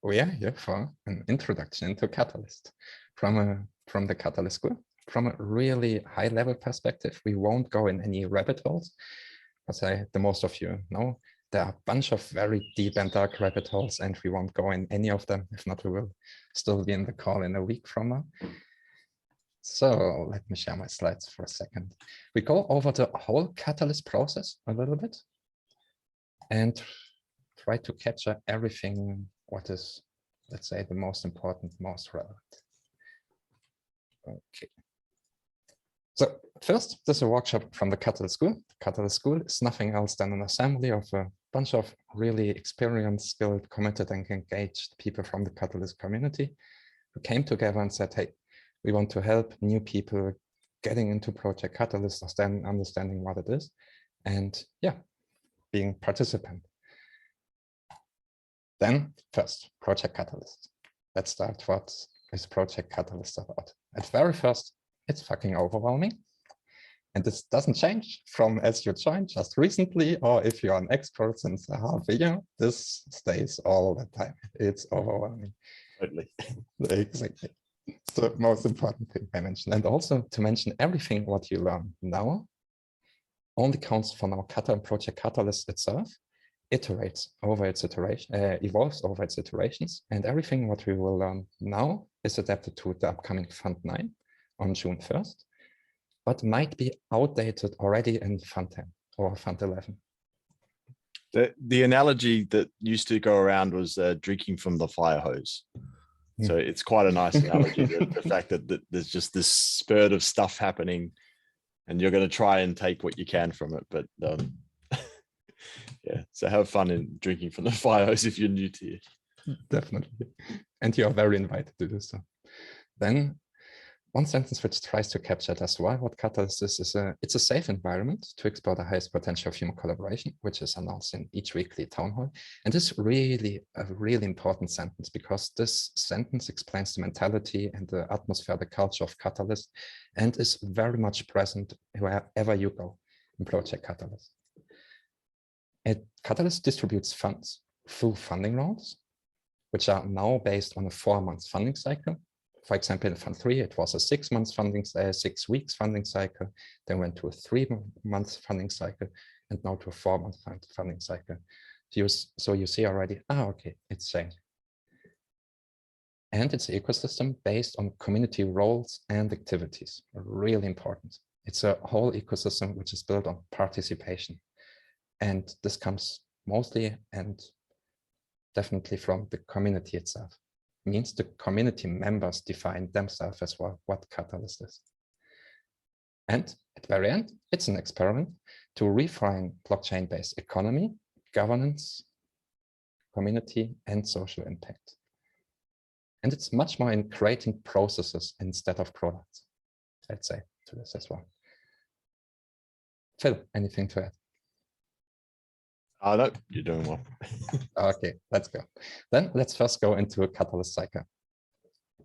we are here for an introduction into Catalyst from the Catalyst school. From a really high level perspective, we won't go in any rabbit holes, as the most of you know. There are a bunch of very deep and dark rabbit holes, and we won't go in any of them. If not, we will still be in the call in a week from now. So let me share my slides for a second. We go over the whole Catalyst process a little bit and try to capture everything what is, let's say, the most important, most relevant. Okay. So first, this is a workshop from the Catalyst School. The Catalyst School is nothing else than an assembly of a bunch of really experienced, skilled, committed, and engaged people from the Catalyst community who came together and said, hey, we want to help new people getting into Project Catalyst, understanding what it is, and yeah, being participant. Then first, Project Catalyst. Let's start what is Project Catalyst about. At very first, it's fucking overwhelming. And this doesn't change from as you joined just recently, or if you're an expert since a half a year, this stays all the time. It's overwhelming. Totally. Exactly. It's the most important thing I mentioned. And also to mention everything what you learn now only counts for now. Project Catalyst itself iterates over its iteration, evolves over its iterations. And everything what we will learn now is adapted to the upcoming Fund 9 on June 1st, but might be outdated already in Fund 10 or Fund 11. The analogy that used to go around was drinking from the fire hose. So it's quite a nice analogy, the fact that there's just this spurt of stuff happening and you're going to try and take what you can from it. But yeah, so have fun in drinking from the fire hose if you're new to it. Definitely. And you're very invited to do so. Then one sentence which tries to capture as well what Catalyst is it's a safe environment to explore the highest potential of human collaboration, which is announced in each weekly town hall. And this is really a really important sentence, because this sentence explains the mentality and the atmosphere, the culture of Catalyst, and is very much present wherever you go in Project Catalyst. Catalyst distributes funds through funding rounds, which are now based on a 4-month funding cycle. For example, in Fund 3, it was a 6 weeks funding cycle, then went to a 3-month funding cycle, and now to a 4-month funding cycle. So you see already, okay, it's changing. And it's an ecosystem based on community roles and activities, really important. It's a whole ecosystem which is built on participation. And this comes mostly and definitely from the community itself. Means the community members define themselves as well what Catalyst is. And at the very end, it's an experiment to refine blockchain-based economy, governance, community, and social impact. And it's much more in creating processes instead of products, I'd say, to this as well. Phil, anything to add? No, you're doing well. Okay, let's go. Then let's first go into a Catalyst cycle.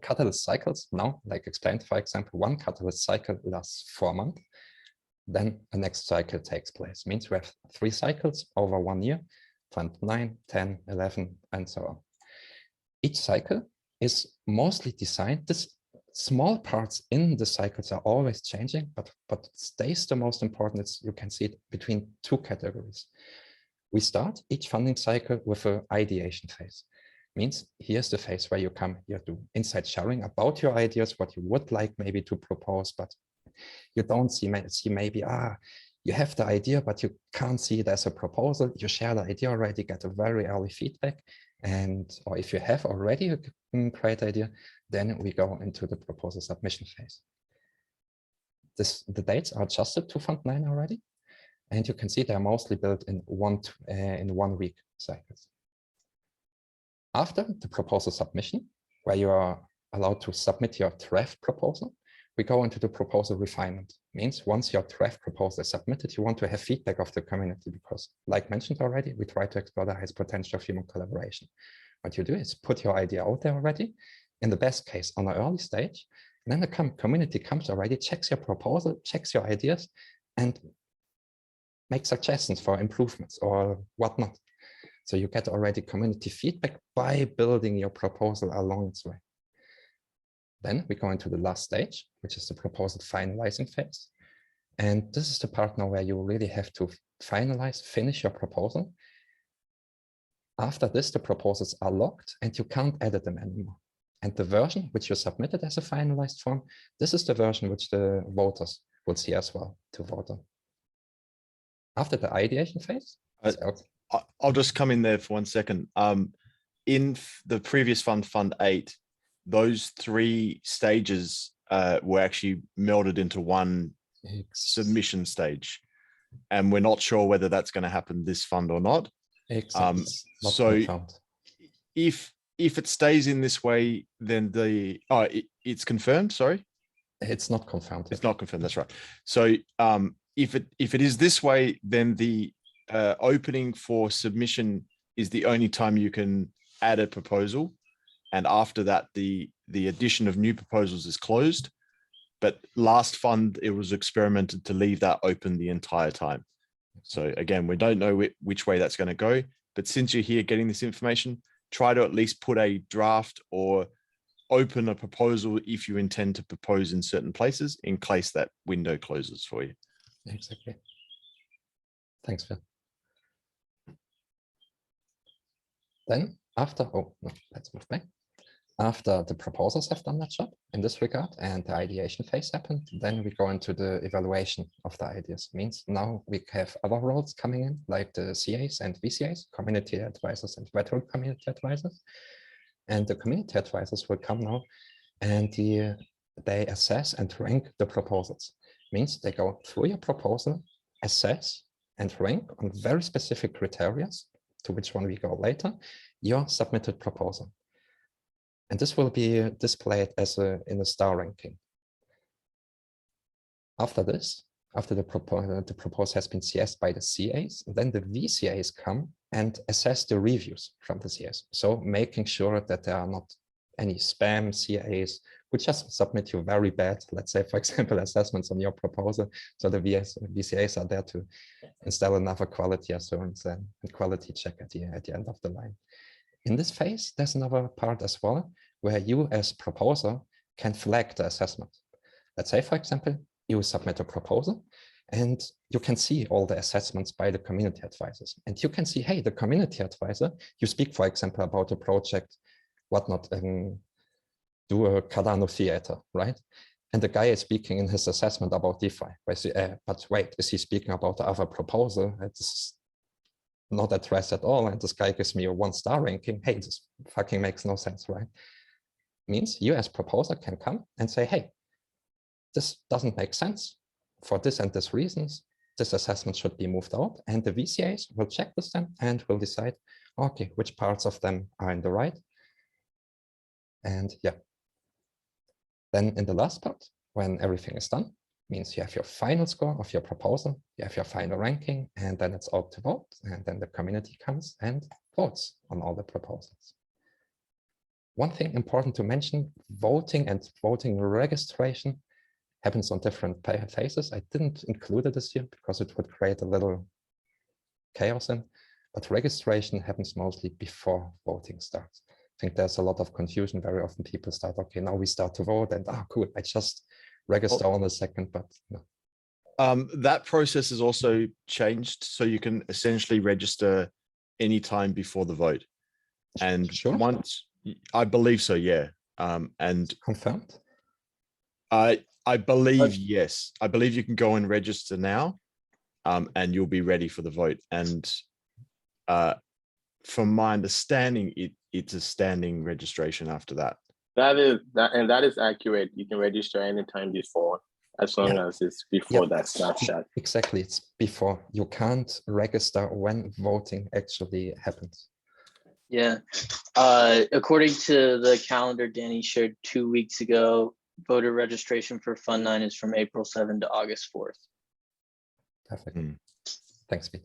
Catalyst cycles now, like explained, for example, one Catalyst cycle lasts 4 months. Then the next cycle takes place. Means we have 3 cycles over 1 year, Fund 9, 10, 11, and so on. Each cycle is mostly designed. This small parts in the cycles are always changing, but stays the most important. You can see it between 2 categories. We start each funding cycle with an ideation phase. Means here's the phase where you come here to insight sharing about your ideas, what you would like maybe to propose, but you don't see maybe, you have the idea, but you can't see it as a proposal. You share the idea already, get a very early feedback. Or if you have already a great idea, then we go into the proposal submission phase. The dates are adjusted to Fund 9 already. And you can see they're mostly built in 1 week cycles. After the proposal submission, where you are allowed to submit your draft proposal, we go into the proposal refinement. Means once your draft proposal is submitted, you want to have feedback of the community, because like mentioned already, we try to explore the highest potential of human collaboration. What you do is put your idea out there already, in the best case on an early stage, and then the community comes already, checks your proposal, checks your ideas, and make suggestions for improvements or whatnot. So you get already community feedback by building your proposal along its way. Then we go into the last stage, which is the proposal finalizing phase. And this is the part now where you really have to finish your proposal. After this, the proposals are locked and you can't edit them anymore. And the version which you submitted as a finalized form, this is the version which the voters will see as well to vote on. After the ideation phase, I'll just come in there for 1 second. In the previous fund 8, those 3 stages were actually melded into one submission stage, and we're not sure whether that's going to happen this fund or not. So if it stays in this way, then it's confirmed. Sorry, it's not confirmed. It's not confirmed. That's right. So if it is this way, then the opening for submission is the only time you can add a proposal, and after that, the addition of new proposals is closed. But last fund, it was experimented to leave that open the entire time. So again, we don't know which way that's going to go. But since you're here getting this information, try to at least put a draft or open a proposal if you intend to propose in certain places in case that window closes for you. Exactly. Thanks, Phil. Then after, let's move back. After the proposals have done that job in this regard and the ideation phase happened, then we go into the evaluation of the ideas. Means now we have other roles coming in, like the CAs and VCAs, community advisors and veteran community advisors. And the community advisors will come now and they assess and rank the proposals. Means they go through your proposal, assess and rank on very specific criteria, to which one we go later, your submitted proposal. And this will be displayed as in a star ranking. After this, after the proposal has been CS'd by the CAs, then the VCAs come and assess the reviews from the CAs. So making sure that there are not any spam CAs who just submit you very bad, let's say, for example, assessments on your proposal. So the VCAs are there to install another quality assurance and quality check at the end of the line. In this phase, there's another part as well, where you as proposer can flag the assessment. Let's say, for example, you submit a proposal and you can see all the assessments by the community advisors. And you can see, hey, the community advisor, you speak, for example, about a project, whatnot, do a Cardano theater, right? And the guy is speaking in his assessment about DeFi. But wait, is he speaking about the other proposal? It's not addressed at all, and this guy gives me a 1-star ranking. Hey, this fucking makes no sense, right? Means you as proposer can come and say, hey, this doesn't make sense for this and this reasons. This assessment should be moved out, and the VCAs will check this then and will decide, okay, which parts of them are in the right. And yeah, then in the last part, when everything is done, means you have your final score of your proposal, you have your final ranking, and then it's out to vote. And then the community comes and votes on all the proposals. One thing important to mention, voting and voting registration happens on different phases. I didn't include it this year because it would create a little chaos in, but registration happens mostly before voting starts. I think there's a lot of confusion. Very often people start, okay, now we start to vote and, cool, I just register on the second, but no. That process has also changed, so you can essentially register anytime before the vote. And sure. Once, I believe so, yeah. And confirmed? I believe yes. I believe you can go and register now, and you'll be ready for the vote. And from my understanding, it's a standing registration after that. That is accurate. You can register anytime before, as long as it's before that snapshot. Exactly, it's before. You can't register when voting actually happens. Yeah, according to the calendar Danny shared 2 weeks ago, voter registration for Fund 9 is from April 7 to August 4th. Perfect. Thanks, Pete.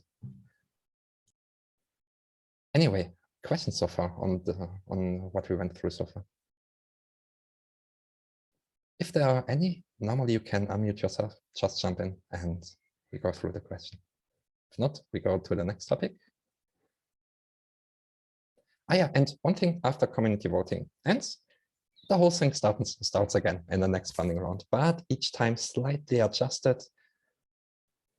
Anyway, questions so far on what we went through so far? If there are any, normally you can unmute yourself, just jump in and we go through the question. If not, we go to the next topic. Yeah, and one thing, after community voting ends, the whole thing starts again in the next funding round, but each time slightly adjusted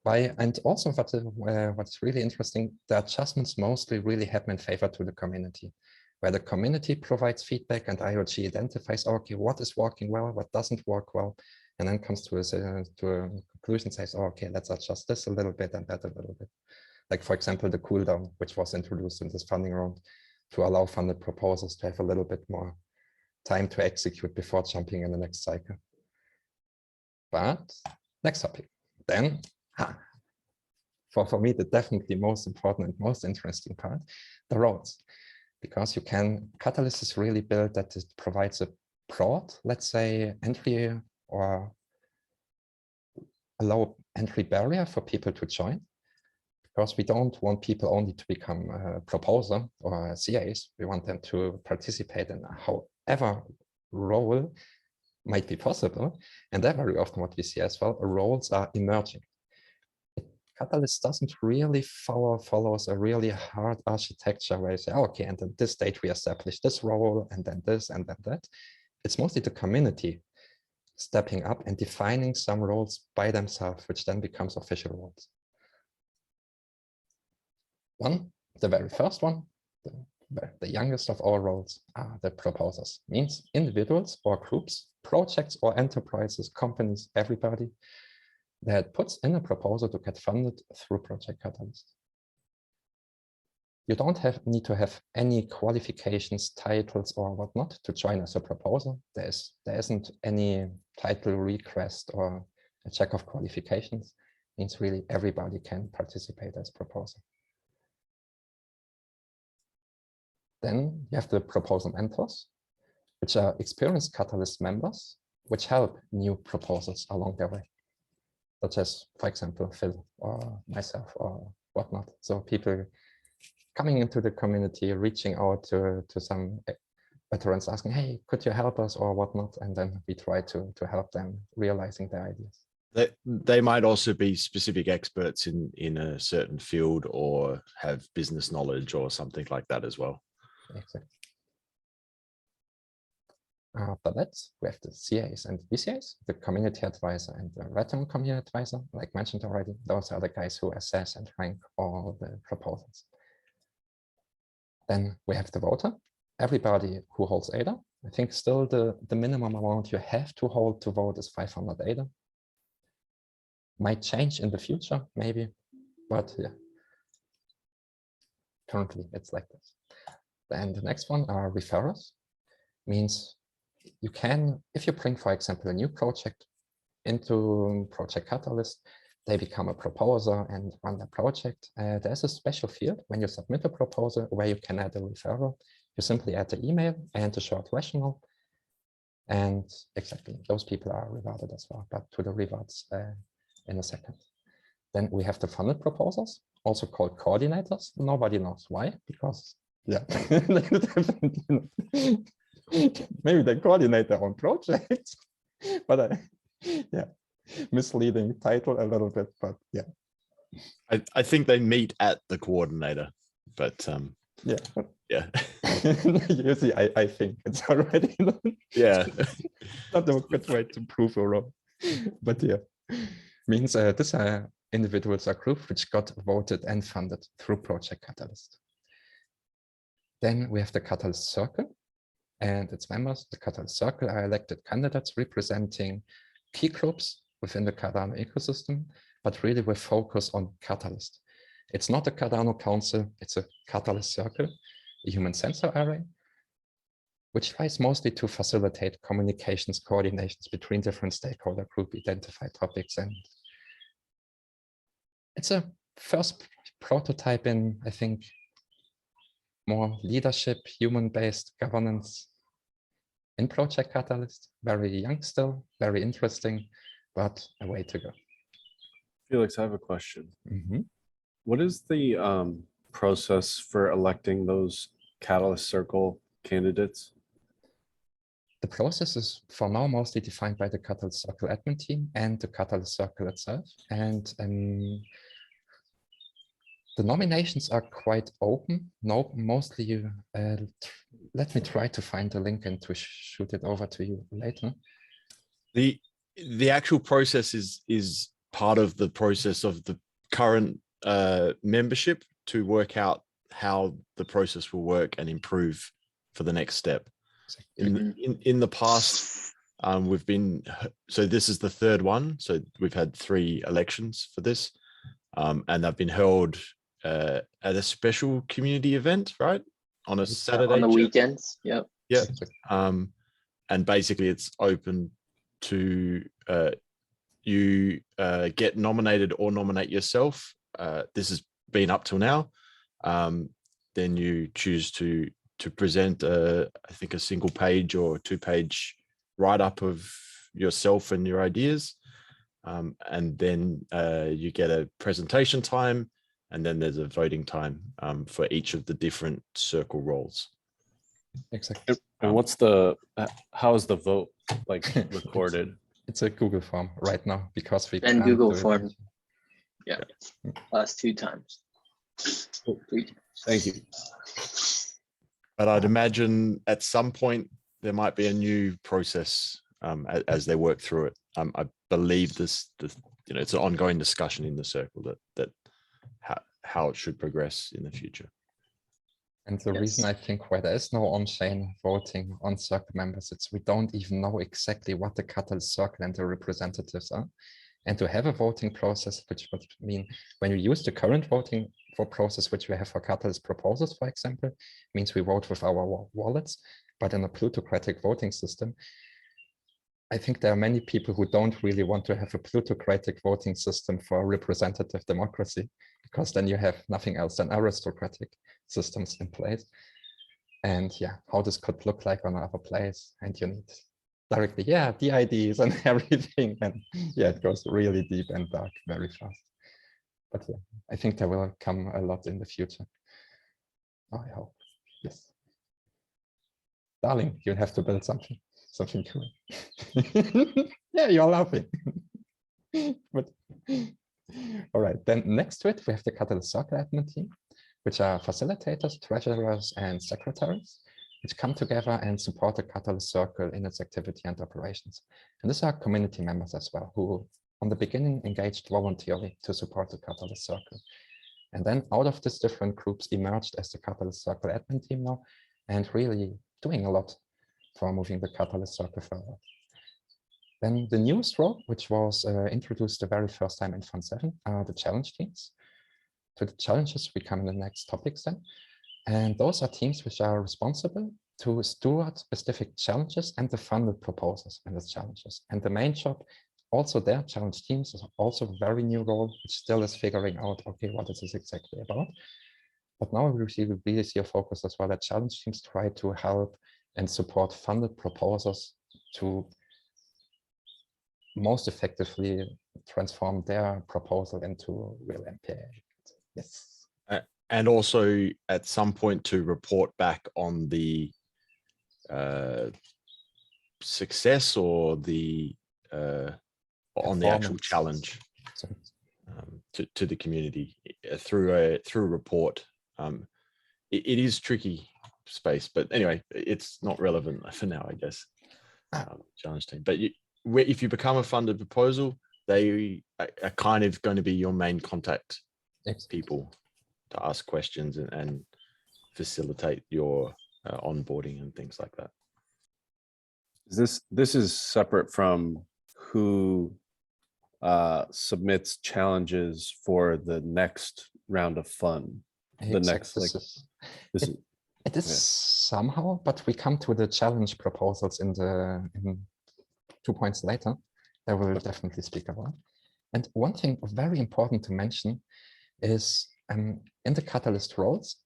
by, and also what's really interesting, the adjustments mostly really happen in favor to the community, where the community provides feedback and IOG identifies, okay, what is working well, what doesn't work well, and then comes to a conclusion, says, oh, okay, let's adjust this a little bit and that a little bit. Like, for example, the cooldown, which was introduced in this funding round to allow funded proposals to have a little bit more time to execute before jumping in the next cycle. But next topic, then, for me, the definitely most important and most interesting part, the roads. Because you can, Catalyst is really built that it provides a broad, let's say, entry or a low entry barrier for people to join. Because we don't want people only to become a proposer or CAs. We want them to participate in however role might be possible. And that very often what we see as well, roles are emerging. Catalyst doesn't really follows a really hard architecture where you say, oh, okay, and at this stage we establish this role and then this and then that. It's mostly the community stepping up and defining some roles by themselves, which then becomes official roles. The very first one, the youngest of all roles are the proposers, means individuals or groups, projects or enterprises, companies, everybody that puts in a proposal to get funded through Project Catalyst. You don't need to have any qualifications, titles, or whatnot to join as a proposer. There isn't any title request or a check of qualifications. It means really everybody can participate as proposer. Then you have the proposal mentors, which are experienced Catalyst members, which help new proposals along their way, such as, for example, Phil or myself or whatnot. So people coming into the community, reaching out to some veterans, asking, hey, could you help us or whatnot? And then we try to help them realizing their ideas. They might also be specific experts in a certain field or have business knowledge or something like that as well. Exactly. After that, we have the CAs and VCAs, the community advisor and the veteran community advisor, like mentioned already. Those are the guys who assess and rank all the proposals. Then we have the voter, everybody who holds ADA. I think still the minimum amount you have to hold to vote is 500 ADA. Might change in the future, maybe, but yeah, currently it's like this. Then the next one are referrers, means you can, if you bring, for example, a new project into Project Catalyst, they become a proposer and run the project. There's a special field when you submit a proposal where you can add a referral. You simply add the email and a short rationale. And exactly, those people are rewarded as well, but to the rewards in a second. Then we have the funded proposals, also called coordinators. Nobody knows why, because yeah, maybe they coordinate their own projects, but yeah, misleading title a little bit, but yeah. I think they meet at the coordinator, but yeah. You see, I think it's already yeah, not a good way to prove a role, but yeah, means these are individuals or groups which got voted and funded through Project Catalyst. Then we have the Catalyst Circle and its members. The Catalyst Circle are elected candidates representing key groups within the Cardano ecosystem, but really with focus on Catalyst. It's not a Cardano Council, it's a Catalyst Circle, a human sensor array, which tries mostly to facilitate communications, coordinations between different stakeholder group identified topics. And it's a first prototype in, I think, more leadership, human-based governance in Project Catalyst. Very young still, very interesting, but a way to go. Felix, I have a question. Mm-hmm. What is the process for electing those Catalyst Circle candidates? The process is for now mostly defined by the Catalyst Circle admin team and the Catalyst Circle itself. And The nominations are quite open. No, mostly you, let me try to find the link and to shoot it over to you later. The actual process is part of the process of the current membership to work out how the process will work and improve for the next step. In the past, we've been, so this is the third one. So we've had 3 elections for this, and they've been held at a special community event, right? On a Saturday. On the weekends. Yep. Yeah. And basically it's open to you get nominated or nominate yourself. This has been up till now. Then you choose to present I think a single page or 2-page write-up of yourself and your ideas. And then you get a presentation time, and then there's a voting time for each of the different circle roles. Exactly. And what's the, how is the vote like recorded? It's a Google form right now because we And can't Google do it. form. Yeah. Last 2 times. 3 times. Thank you. But I'd imagine at some point there might be a new process as they work through it. I believe this, it's an ongoing discussion in the circle that how it should progress in the future. And the reason I think why there is no on-chain voting on circle members, it's we don't even know exactly what the Catalyst circle and the representatives are. And to have a voting process, which would mean when you use the current voting for process, which we have for Catalyst proposals, for example, means we vote with our wallets, but in a plutocratic voting system, I think there are many people who don't really want to have a plutocratic voting system for representative democracy, because then you have nothing else than aristocratic systems in place. And yeah, how this could look like on another place, and you need directly, yeah, the IDs and everything. And yeah, it goes really deep and dark very fast. But yeah, I think there will come a lot in the future. I hope, yes. Darling, you have to build something cool. Yeah, you're laughing. But all right, then next to it, we have the Catalyst Circle admin team, which are facilitators, treasurers, and secretaries, which come together and support the Catalyst Circle in its activity and operations. And these are community members as well, who from the beginning engaged voluntarily to support the Catalyst Circle. And then out of these different groups emerged as the Catalyst Circle admin team now, and really doing a lot for moving the Catalyst Circle forward. Then the newest role, which was introduced the very first time in Fund 7, are the challenge teams. To the challenges, we come in the next topics then. And those are teams which are responsible to steward specific challenges and the funded proposals in these challenges. And the main job, also their challenge teams, is also a very new role, which still is figuring out, okay, what is this exactly about? But now we really see a focus as well that challenge teams try to help and support funded proposals to most effectively transform their proposal into real MPA. Yes. And also at some point to report back on the success or the on the actual challenge to the community through a report. It is tricky space, but anyway, it's not relevant for now, I guess. Challenge team, but if you become a funded proposal, they are kind of going to be your main contact people to ask questions and facilitate your onboarding and things like that. This is separate from who submits challenges for the next round of fund. The next, like, it is somehow, but we come to the challenge proposals in 2 points later. I will definitely speak about. And one thing very important to mention is in the Catalyst roles,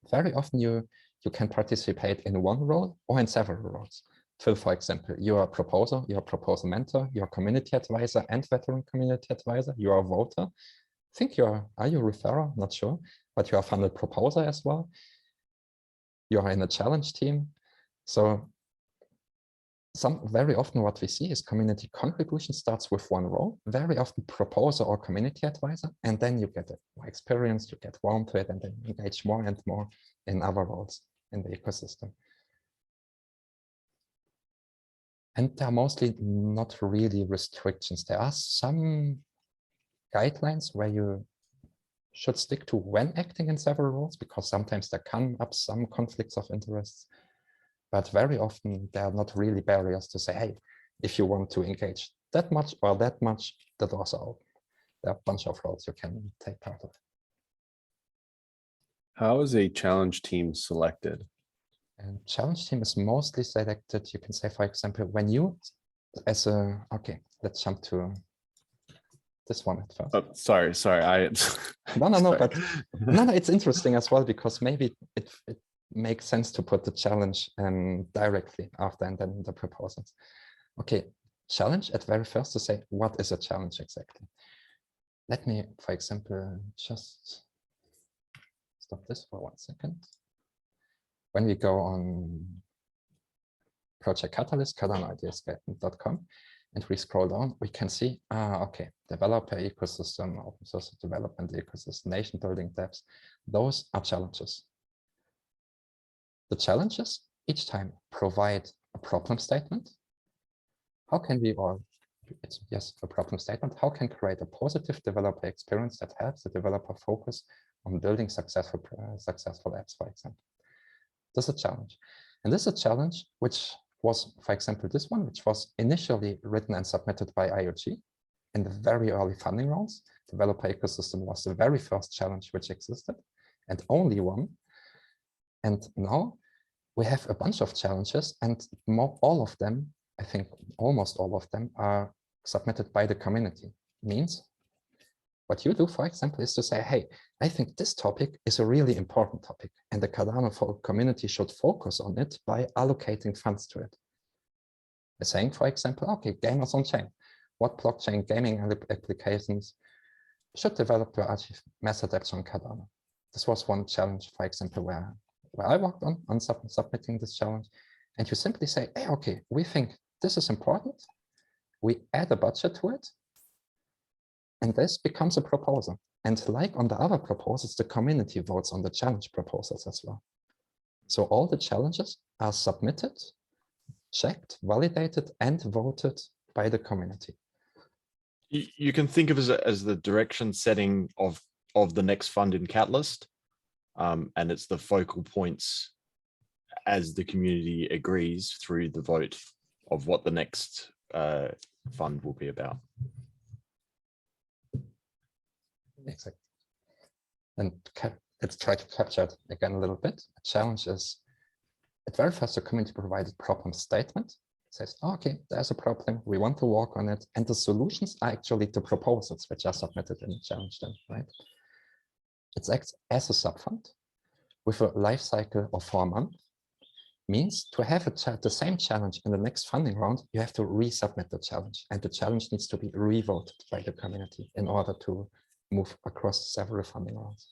very often you can participate in one role or in several roles. Phil, for example, you're a proposer, you're a proposal mentor, you're a community advisor and veteran community advisor, you're a voter. I think are you a referrer? Not sure, but you're a funded proposer as well. You are in a challenge team. So very often what we see is community contribution starts with one role, very often proposer or community advisor, and then you get more experience, you get warm to it, and then engage more and more in other roles in the ecosystem. And there are mostly not really restrictions. There are some guidelines where you should stick to when acting in several roles, because sometimes there come up some conflicts of interests. But very often there are not really barriers to say, hey, if you want to engage that much or that much, the doors are open. There are a bunch of roles you can take part of. How is a challenge team selected? And challenge team is mostly selected, you can say, for example, when you as a, okay, let's jump to this one at first. Oh, sorry. No, but no, it's interesting as well, because maybe it makes sense to put the challenge directly after and then the proposals. Okay, challenge at very first to say, what is a challenge exactly? Let me, for example, just stop this for 1 second. When we go on Project Catalyst, cardanoideas.com, and we scroll down, we can see, okay, developer ecosystem, open source development ecosystem, nation building dApps, those are challenges. The challenges each time provide a problem statement. How can we, or it's yes, a problem statement, how can create a positive developer experience that helps the developer focus on building successful apps, for example. This is a challenge. And this is a challenge which was, for example, this one, which was initially written and submitted by IOG in the very early funding rounds. Developer ecosystem was the very first challenge which existed, and only one. And now we have a bunch of challenges, and all of them, I think almost all of them, are submitted by the community. Means what you do, for example, is to say, hey, I think this topic is a really important topic, and the Cardano community should focus on it by allocating funds to it. By saying, for example, okay, gamers on chain, what blockchain gaming applications should develop to achieve mass adoption on Cardano? This was one challenge, for example, where I worked on submitting this challenge. And you simply say, hey, okay, we think this is important. We add a budget to it. And this becomes a proposal. And like on the other proposals, the community votes on the challenge proposals as well. So all the challenges are submitted, checked, validated, and voted by the community. You can think of it as the direction setting of the next fund in Catalyst. And it's the focal points as the community agrees through the vote of what the next fund will be about. Exactly. And let's try to capture it again a little bit. A challenge is, at very first, the community provided problem statement. It says, okay, there's a problem, we want to work on it, and the solutions are actually the proposals which are submitted in the challenge then, right? It acts as a subfund with a life cycle of 4 months. Means to have the same challenge in the next funding round, you have to resubmit the challenge, and the challenge needs to be revoted by the community in order to move across several funding rounds.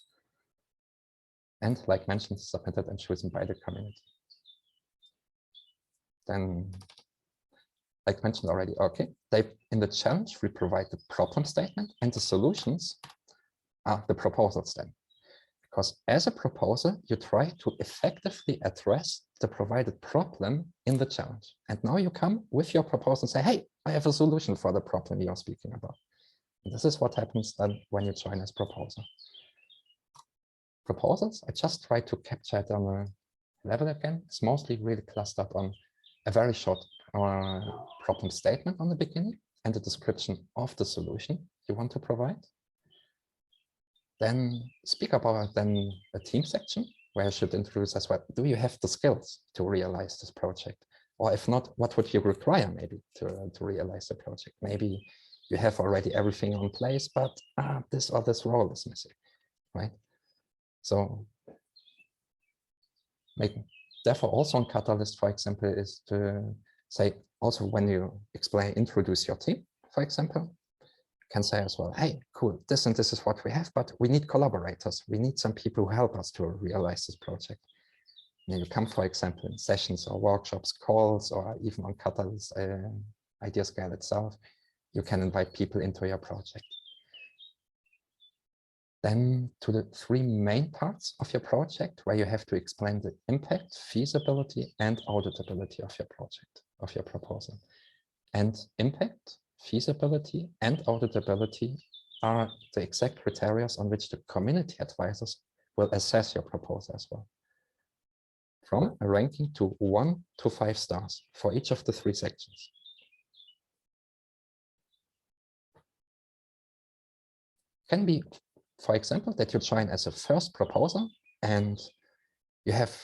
And like mentioned, submitted and chosen by the community. Then, like mentioned already, okay, in the challenge, we provide the problem statement, and the solutions are the proposals then. Because as a proposal, you try to effectively address the provided problem in the challenge. And now you come with your proposal and say, hey, I have a solution for the problem you're speaking about. And this is what happens then when you join as proposer. Proposals, I just try to capture it on a level again. It's mostly really clustered on a very short problem statement on the beginning and the description of the solution you want to provide. Then speak about then a team section where I should introduce as well, do you have the skills to realize this project? Or if not, what would you require maybe to realize the project? Maybe you have already everything in place, but this or this role is missing, right? So therefore also on Catalyst, for example, is to say also when you introduce your team, for example, can say as well, hey, cool, this and this is what we have, but we need collaborators. We need some people who help us to realize this project. You come, for example, in sessions or workshops, calls, or even on Catalyst idea scale itself, you can invite people into your project. Then to the 3 main parts of your project, where you have to explain the impact, feasibility, and auditability of your project, of your proposal. And impact, feasibility, and auditability are the exact criteria on which the community advisors will assess your proposal as well. From a ranking to 1 to 5 stars for each of the 3 sections. Can be, for example, that you join as a first proposal and you have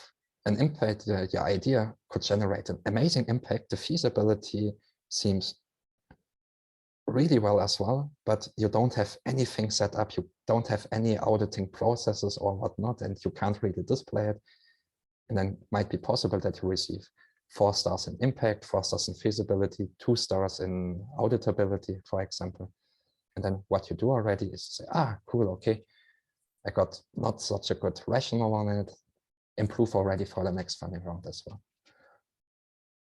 an impact, your idea could generate an amazing impact. The feasibility seems really well as well, but you don't have anything set up. You don't have any auditing processes or whatnot, and you can't really display it. And then it might be possible that you receive 4 stars in impact, 4 stars in feasibility, 2 stars in auditability, for example. And then what you do already is say, ah, cool, okay, I got not such a good rationale on it, improve already for the next funding round as well.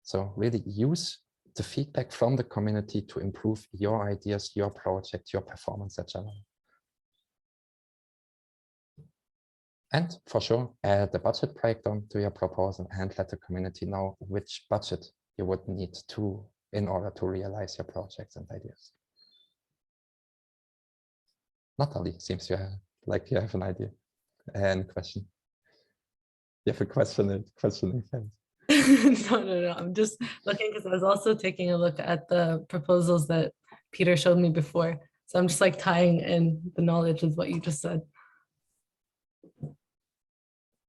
So really use the feedback from the community to improve your ideas, your project, your performance, etc. And for sure, add the budget breakdown to your proposal and let the community know which budget you would need to in order to realize your projects and ideas. Natalie, seems you have, like you have an idea and question. You have a question, questioning face. No. I'm just looking because I was also taking a look at the proposals that Peter showed me before. So I'm just like tying in the knowledge of what you just said.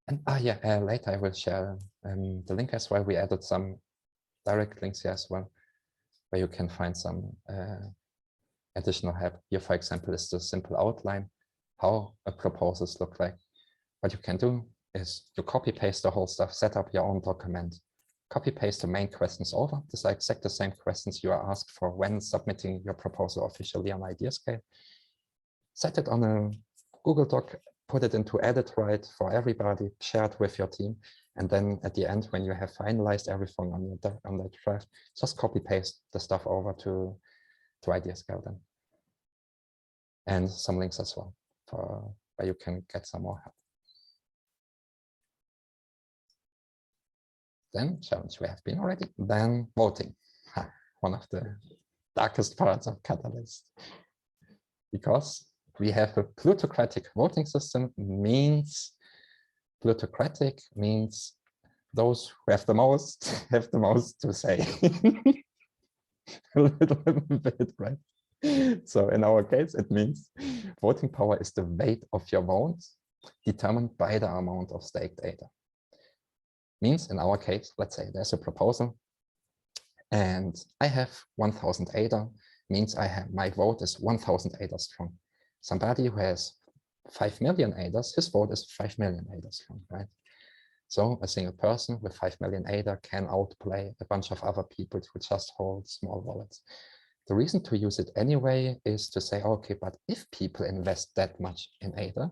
And later I will share the link as well. We added some direct links here as well, where you can find some additional help. Here, for example, is the simple outline, how a proposals look like. What you can do is you copy paste the whole stuff, set up your own document, copy paste the main questions over. These are exactly the same questions you are asked for when submitting your proposal officially on IdeaScale. Set it on a Google Doc, put it into edit right for everybody, share it with your team. And then at the end, when you have finalized everything on the draft, just copy paste the stuff over to IdeaScale then. And some links as well for where you can get some more help. Then challenge we have been already. Then voting, one of the darkest parts of Catalyst, because we have a plutocratic voting system. Means plutocratic means those who have the most to say. A little bit, right? So in our case, it means voting power is the weight of your votes determined by the amount of staked ADA. Means in our case, let's say there's a proposal and I have 1000 ADA, means my vote is 1000 ADA strong. Somebody who has 5 million ADAs, his vote is 5 million ADA strong, right? So a single person with 5 million ADA can outplay a bunch of other people who just hold small wallets. The reason to use it anyway is to say, okay, but if people invest that much in ADA,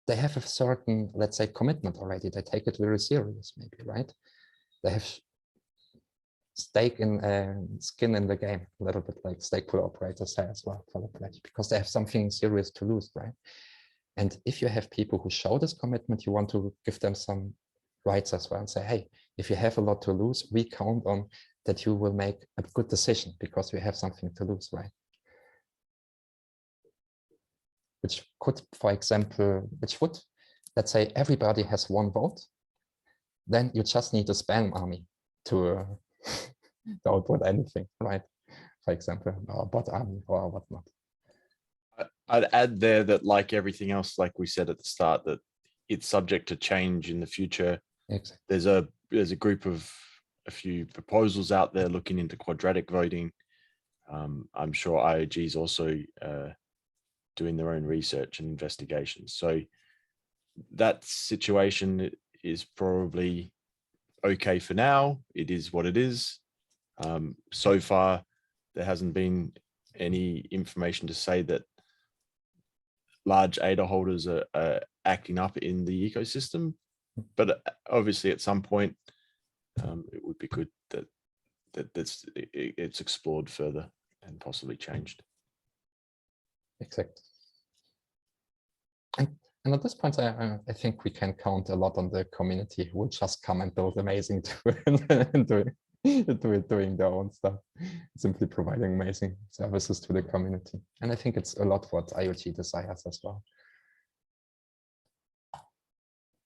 they have a certain, let's say, commitment already. They take it very serious, maybe, right? They have stake in skin in the game, a little bit like stake pool operators say as well for the pledge, because they have something serious to lose, right? And if you have people who show this commitment, you want to give them some rights as well and say, hey, if you have a lot to lose, we count on that you will make a good decision because you have something to lose, right? Which could, for example, let's say everybody has 1 vote, then you just need a spam army to output anything, right? For example, or bot army or whatnot. I'd add there that, like everything else, like we said at the start, that it's subject to change in the future. Exactly. There's a group of a few proposals out there looking into quadratic voting. I'm sure IOG is also doing their own research and investigations. So that situation is probably okay for now. It is what it is. So far, there hasn't been any information to say that large ADA holders are acting up in the ecosystem. but obviously at some point, it would be good that it's explored further and possibly changed. Exactly. And at this point, I think we can count a lot on the community who will just come and build amazing tools and doing their own stuff, simply providing amazing services to the community. And I think it's a lot what IoT desires as well.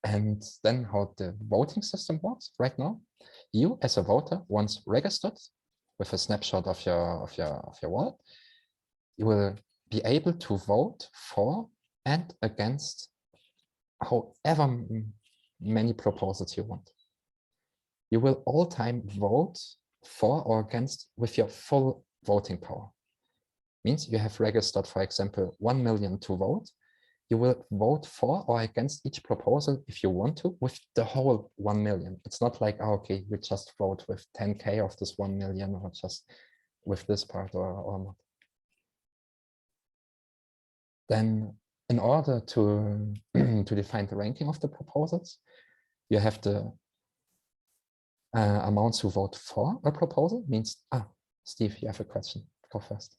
And then how the voting system works right now. You as a voter, once registered with a snapshot of your wallet, you will be able to vote for and against however many proposals you want. You will all time vote for or against with your full voting power. Means you have registered, for example, 1 million to vote. You will vote for or against each proposal if you want to with the whole 1 million. It's not like, oh, okay, you just vote with 10K of this 1 million or just with this part or not. Then in order to, to define the ranking of the proposals, you have the amounts who vote for a proposal. Means, Steve, you have a question. Go first.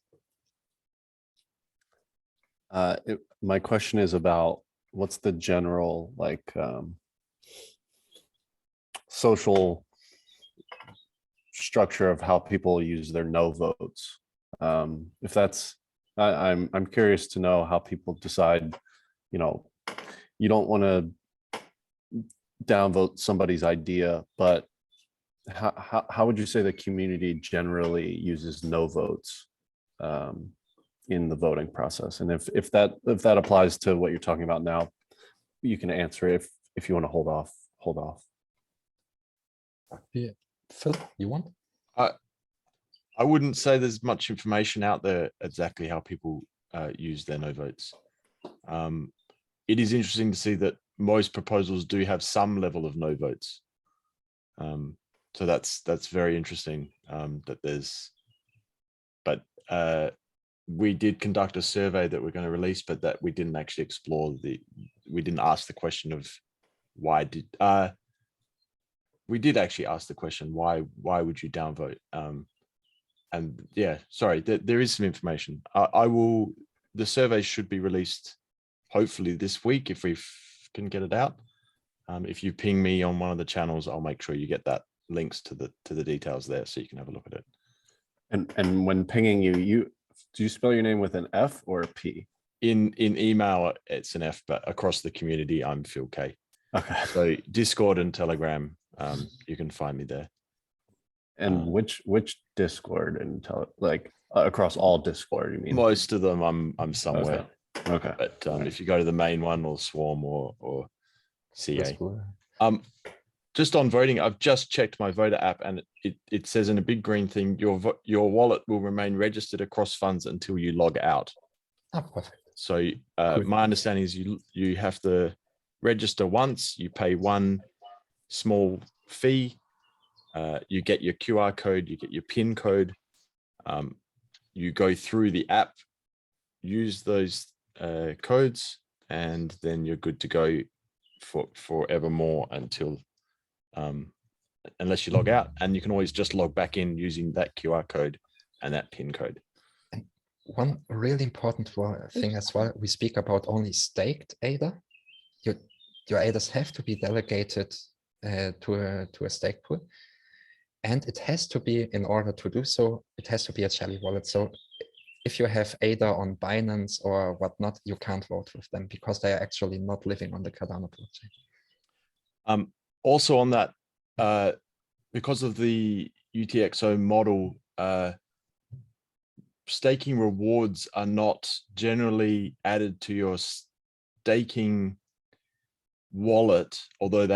My question is about what's the general social structure of how people use their no votes. If that's, I'm curious to know how people decide, you know, you don't want to downvote somebody's idea, but how would you say the community generally uses no votes in the voting process? And if that applies to what you're talking about now, you can answer it. If you want to hold off. Yeah. Phil, you want? I wouldn't say there's much information out there exactly how people use their no votes. It is interesting to see that most proposals do have some level of no votes. So that's very interesting that there's, but we did conduct a survey that we're going to release, but that we didn't actually explore we didn't ask the question of why did, we did actually ask the question, why would you downvote? And yeah, sorry, there is some information. The survey should be released hopefully this week if we can get it out. If you ping me on one of the channels, I'll make sure you get that links to the details there so you can have a look at it. And when pinging you, do you spell your name with an F or a P? In email, it's an F, but across the community, I'm Phil K. Okay. So Discord and Telegram, you can find me there. And which Discord and across all Discord, you mean? Most of them I'm somewhere. Okay. But if you go to the main one or Swarm or CA. Just on voting, I've just checked my voter app and it says in a big green thing, your wallet will remain registered across funds until you log out. Oh, perfect. So my understanding is you have to register once, you pay one small fee, you get your QR code, you get your PIN code, you go through the app, use those codes, and then you're good to go for forevermore until unless you log out, and you can always just log back in using that QR code and that PIN code. And one really important thing as well, we speak about only staked ADA. Your ADAs have to be delegated to a stake pool, and it has to be, in order to do so, it has to be a Jelly wallet. So if you have ADA on Binance or whatnot, you can't vote with them because they are actually not living on the Cardano blockchain. Also on that, because of the UTXO model, staking rewards are not generally added to your staking wallet, although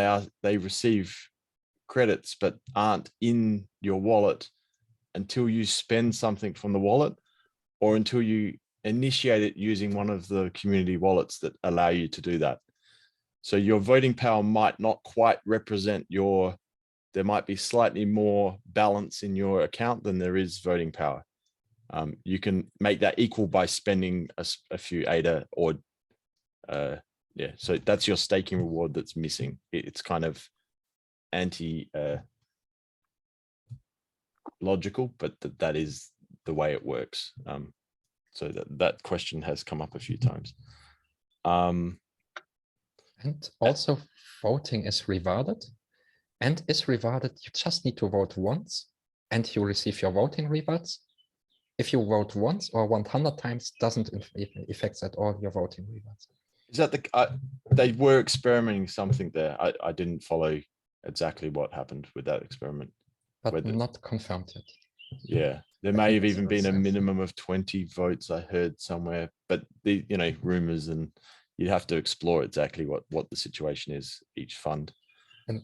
they receive credits but aren't in your wallet until you spend something from the wallet or until you initiate it using one of the community wallets that allow you to do that. So your voting power might not quite represent there might be slightly more balance in your account than there is voting power. You can make that equal by spending a few ADA or Yeah, so that's your staking reward that's missing. It's kind of anti logical, but that is the way it works. So that question has come up a few times. And also voting is rewarded, and is rewarded. You just need to vote once and you receive your voting rewards. If you vote once or 100 times, doesn't affect at all your voting rewards. Is that they were experimenting something there? I didn't follow exactly what happened with that experiment. But not confirmed yet. Yeah, there may have even been a minimum of 20 votes I heard somewhere, but the rumors, and you'd have to explore exactly what the situation is each fund. And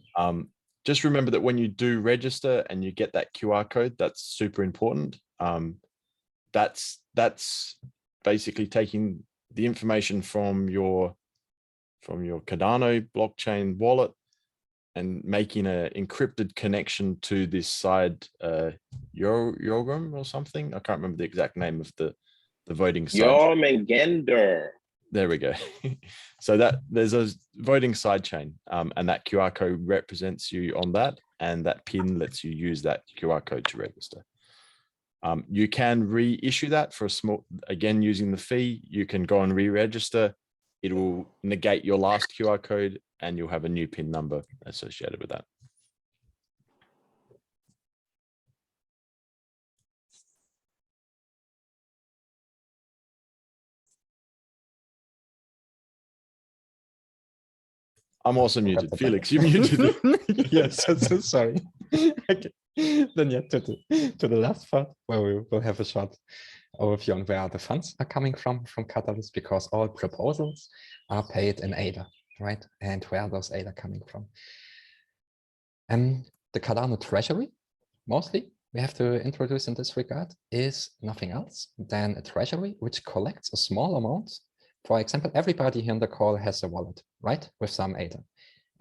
just remember that when you do register and you get that QR code, that's super important. That's basically taking the information from your Cardano blockchain wallet and making an encrypted connection to this side Yoram or something. I can't remember the exact name of the voting side. Jormungandr. There we go. So that there's a voting side chain, and that QR code represents you on that, and that pin lets you use that QR code to register. You can reissue that for a small, again, using the fee. You can go and re-register. It will negate your last QR code, and you'll have a new PIN number associated with that. I'm also muted. Felix, you're muted. Yes, so sorry. Okay. Then yeah, to the last part, where we will have a short overview on where the funds are coming from Catalyst, because all proposals are paid in ADA, right? And where those ADA coming from. And the Cardano Treasury, mostly, we have to introduce in this regard, is nothing else than a treasury which collects a small amount. For example, everybody here on the call has a wallet, right? With some ADA.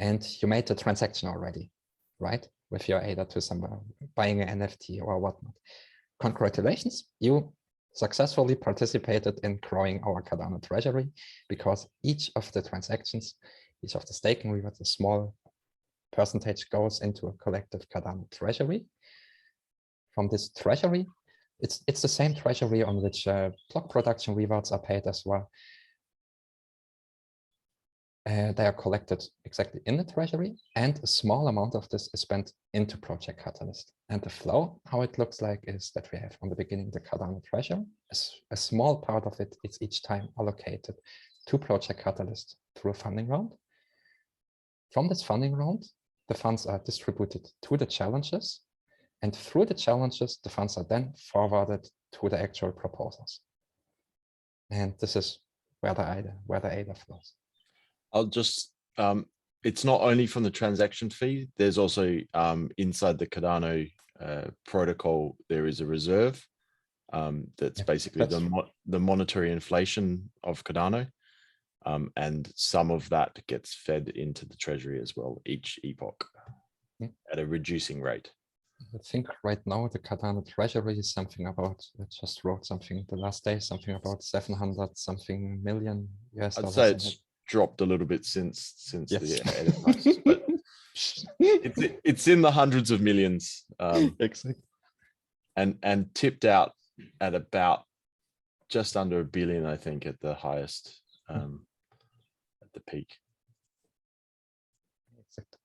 And you made the transaction already, right? With your ADA to somewhere, buying an NFT or whatnot. Congratulations, you successfully participated in growing our Cardano treasury, because each of the transactions, each of the staking rewards, a small percentage goes into a collective Cardano treasury. From this treasury, it's the same treasury on which block production rewards are paid as well. They are collected exactly in the treasury, and a small amount of this is spent into Project Catalyst. And the flow, how it looks like, is that we have on the beginning the Cardano treasury. A small part of it is each time allocated to Project Catalyst through a funding round. From this funding round, the funds are distributed to the challenges, and through the challenges, the funds are then forwarded to the actual proposals. And this is where the ADA flows. I'll just, it's not only from the transaction fee, there's also inside the Cardano protocol, there is a reserve that's basically the monetary inflation of Cardano. And some of that gets fed into the treasury as well, each epoch at a reducing rate. I think right now the Cardano treasury is something about, I just wrote something the last day, something about 700 something million US dollars. I'd say it's dropped a little bit since yes. the edit price, but it's in the hundreds of millions. Exactly. And tipped out at about just under $1 billion, I think, at the highest, at the peak. Exactly.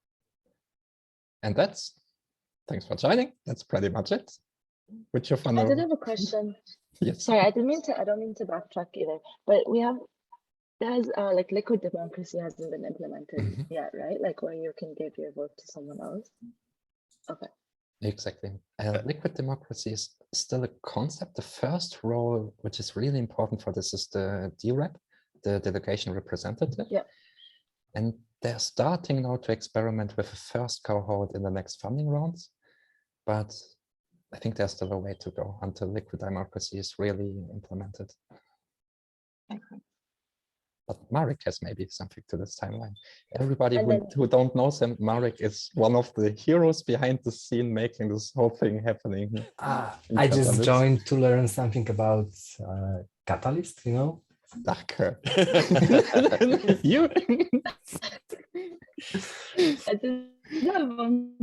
And that's, thanks for joining. That's pretty much it. Which of I did have a question. Yes. Sorry, I don't mean to backtrack either, but there's like Liqwid Democracy hasn't been implemented yet, right? Like where you can give your vote to someone else. Okay. Exactly. Liqwid Democracy is still a concept. The first role, which is really important for this, is the DREP, the delegation representative. Yeah. And they're starting now to experiment with a first cohort in the next funding rounds. But I think there's still a way to go until Liqwid Democracy is really implemented. Okay. But Marek has maybe something to this timeline. Everybody who don't know him, Marek is one of the heroes behind the scene making this whole thing happening. I just joined to learn something about Catalyst, you know, Danke. You. I just have one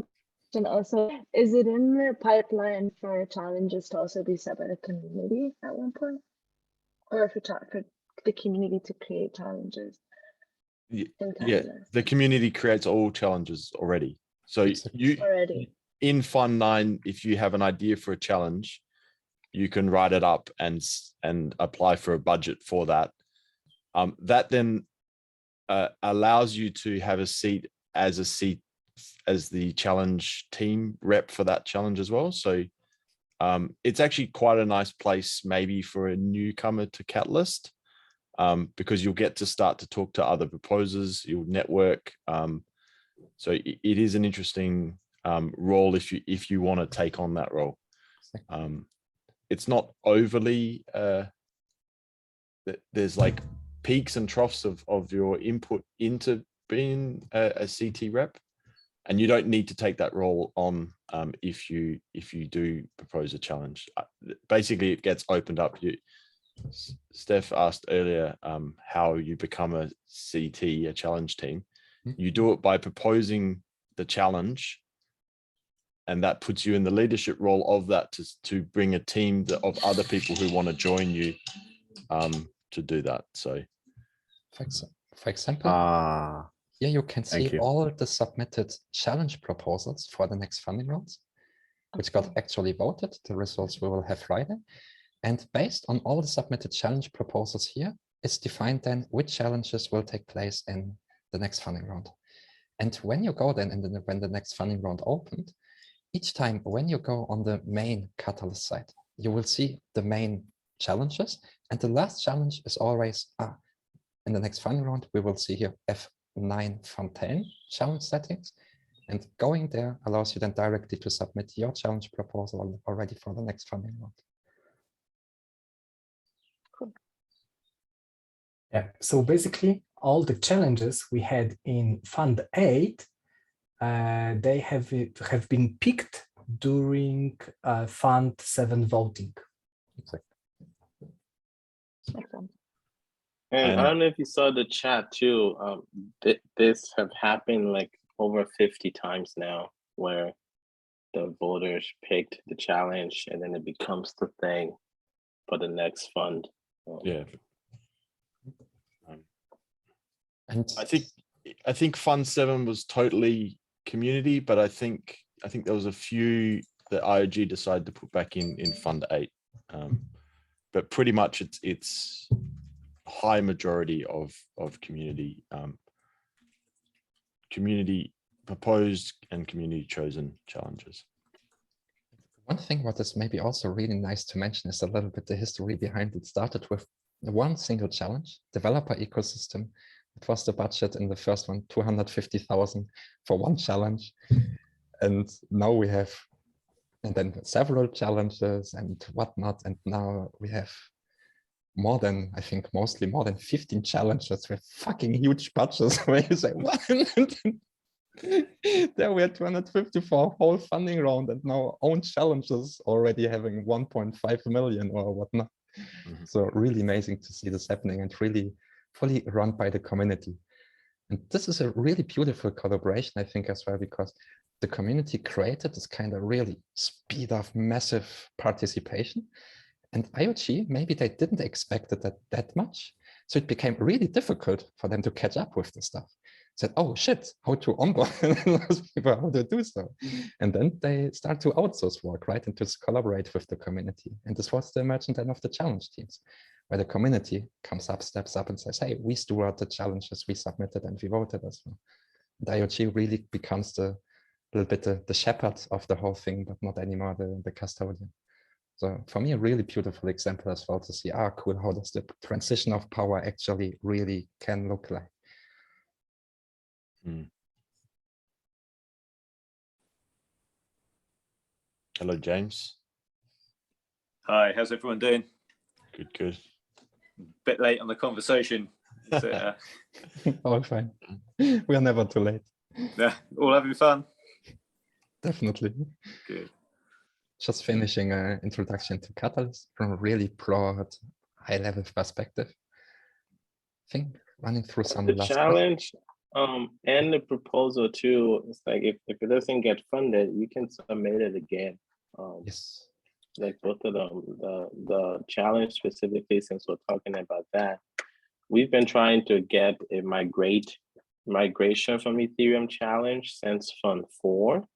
question also. Is it in the pipeline for challenges to also be set by the community at one point? Or for the community to create challenges? Yeah, in yeah, Catalyst? the community creates all challenges already. So you Already. in Fund 9, if you have an idea for a challenge, you can write it up and apply for a budget for that. That then allows you to have a seat as the challenge team rep for that challenge as well. So it's actually quite a nice place maybe for a newcomer to Catalyst, because you'll get to start to talk to other proposers, you'll network. So it is an interesting role if you want to take on that role. It's not overly, there's like peaks and troughs of your input into being a CT rep, and you don't need to take that role on if you do propose a challenge. Basically, it gets opened up. Steph asked earlier how you become a CT, a challenge team. You do it by proposing the challenge, and that puts you in the leadership role of that to bring a team of other people who want to join you to do that. So, for example, here you can see all the submitted challenge proposals for the next funding rounds, which got actually voted. The results we will have Friday. And based on all the submitted challenge proposals here, it's defined then which challenges will take place in the next funding round. And when you go then, when the next funding round opened, each time when you go on the main Catalyst site, you will see the main challenges. And the last challenge is always, in the next funding round, we will see here F9 Fontaine challenge settings. And going there allows you then directly to submit your challenge proposal already for the next funding round. Cool. Yeah, so basically all the challenges we had in Fund 8, they have been picked during Fund 7 voting. Exactly. Makes sense. And I don't know if you saw the chat too. This have happened like over 50 times now, where the voters picked the challenge and then it becomes the thing for the next fund. yeah. And I think Fund 7 was totally community, but I think there was a few that IOG decided to put back in Fund 8. But pretty much it's high majority of community community proposed and community chosen challenges. one thing what is maybe also really nice to mention is a little bit the history behind it. Started with one single challenge, developer ecosystem. It was the budget in the first one, 250,000 for one challenge. And now we have, and then several challenges and whatnot. And now we have more than, I think, mostly more than 15 challenges with fucking huge budgets where you say, what? There we had 250 for a whole funding round and now own challenges already having 1.5 million or whatnot. Mm-hmm. So really amazing to see this happening and really fully run by the community. And this is a really beautiful collaboration, I think, as well, because the community created this kind of really speed of massive participation. And IOG, maybe they didn't expect it that much. So it became really difficult for them to catch up with the stuff. Said, oh shit, how to onboard those people, how to do so. And then they start to outsource work, right? And to collaborate with the community. And this was the emergence then of the challenge teams, where the community comes up, steps up and says, hey, we steward the challenges we submitted and we voted as well. And IOG really becomes the little bit the shepherd of the whole thing, but not anymore the custodian. So for me, a really beautiful example as well to see, cool, how does the transition of power actually really can look like. Hello, James. Hi, how's everyone doing? Good, good. Bit late on the conversation. All fine. We are never too late. Yeah, all having fun? Definitely. Good. Just finishing an introduction to Catalyst from a really broad, high-level perspective. think running through some The last challenge and the proposal too, it's like if it doesn't get funded, you can submit it again. Yes. Like both of them, the challenge specifically, since we're talking about that, we've been trying to get a migration from Ethereum challenge since Fund 4.